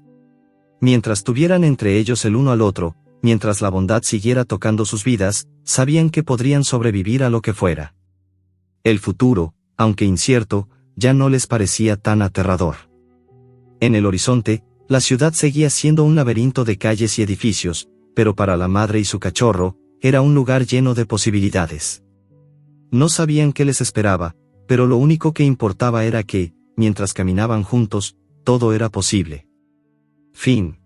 Speaker 1: Mientras tuvieran entre ellos el uno al otro, mientras la bondad siguiera tocando sus vidas, sabían que podrían sobrevivir a lo que fuera. El futuro, aunque incierto, ya no les parecía tan aterrador. En el horizonte, la ciudad seguía siendo un laberinto de calles y edificios, pero para la madre y su cachorro, era un lugar lleno de posibilidades. No sabían qué les esperaba, pero lo único que importaba era que, mientras caminaban juntos, todo era posible. Fin.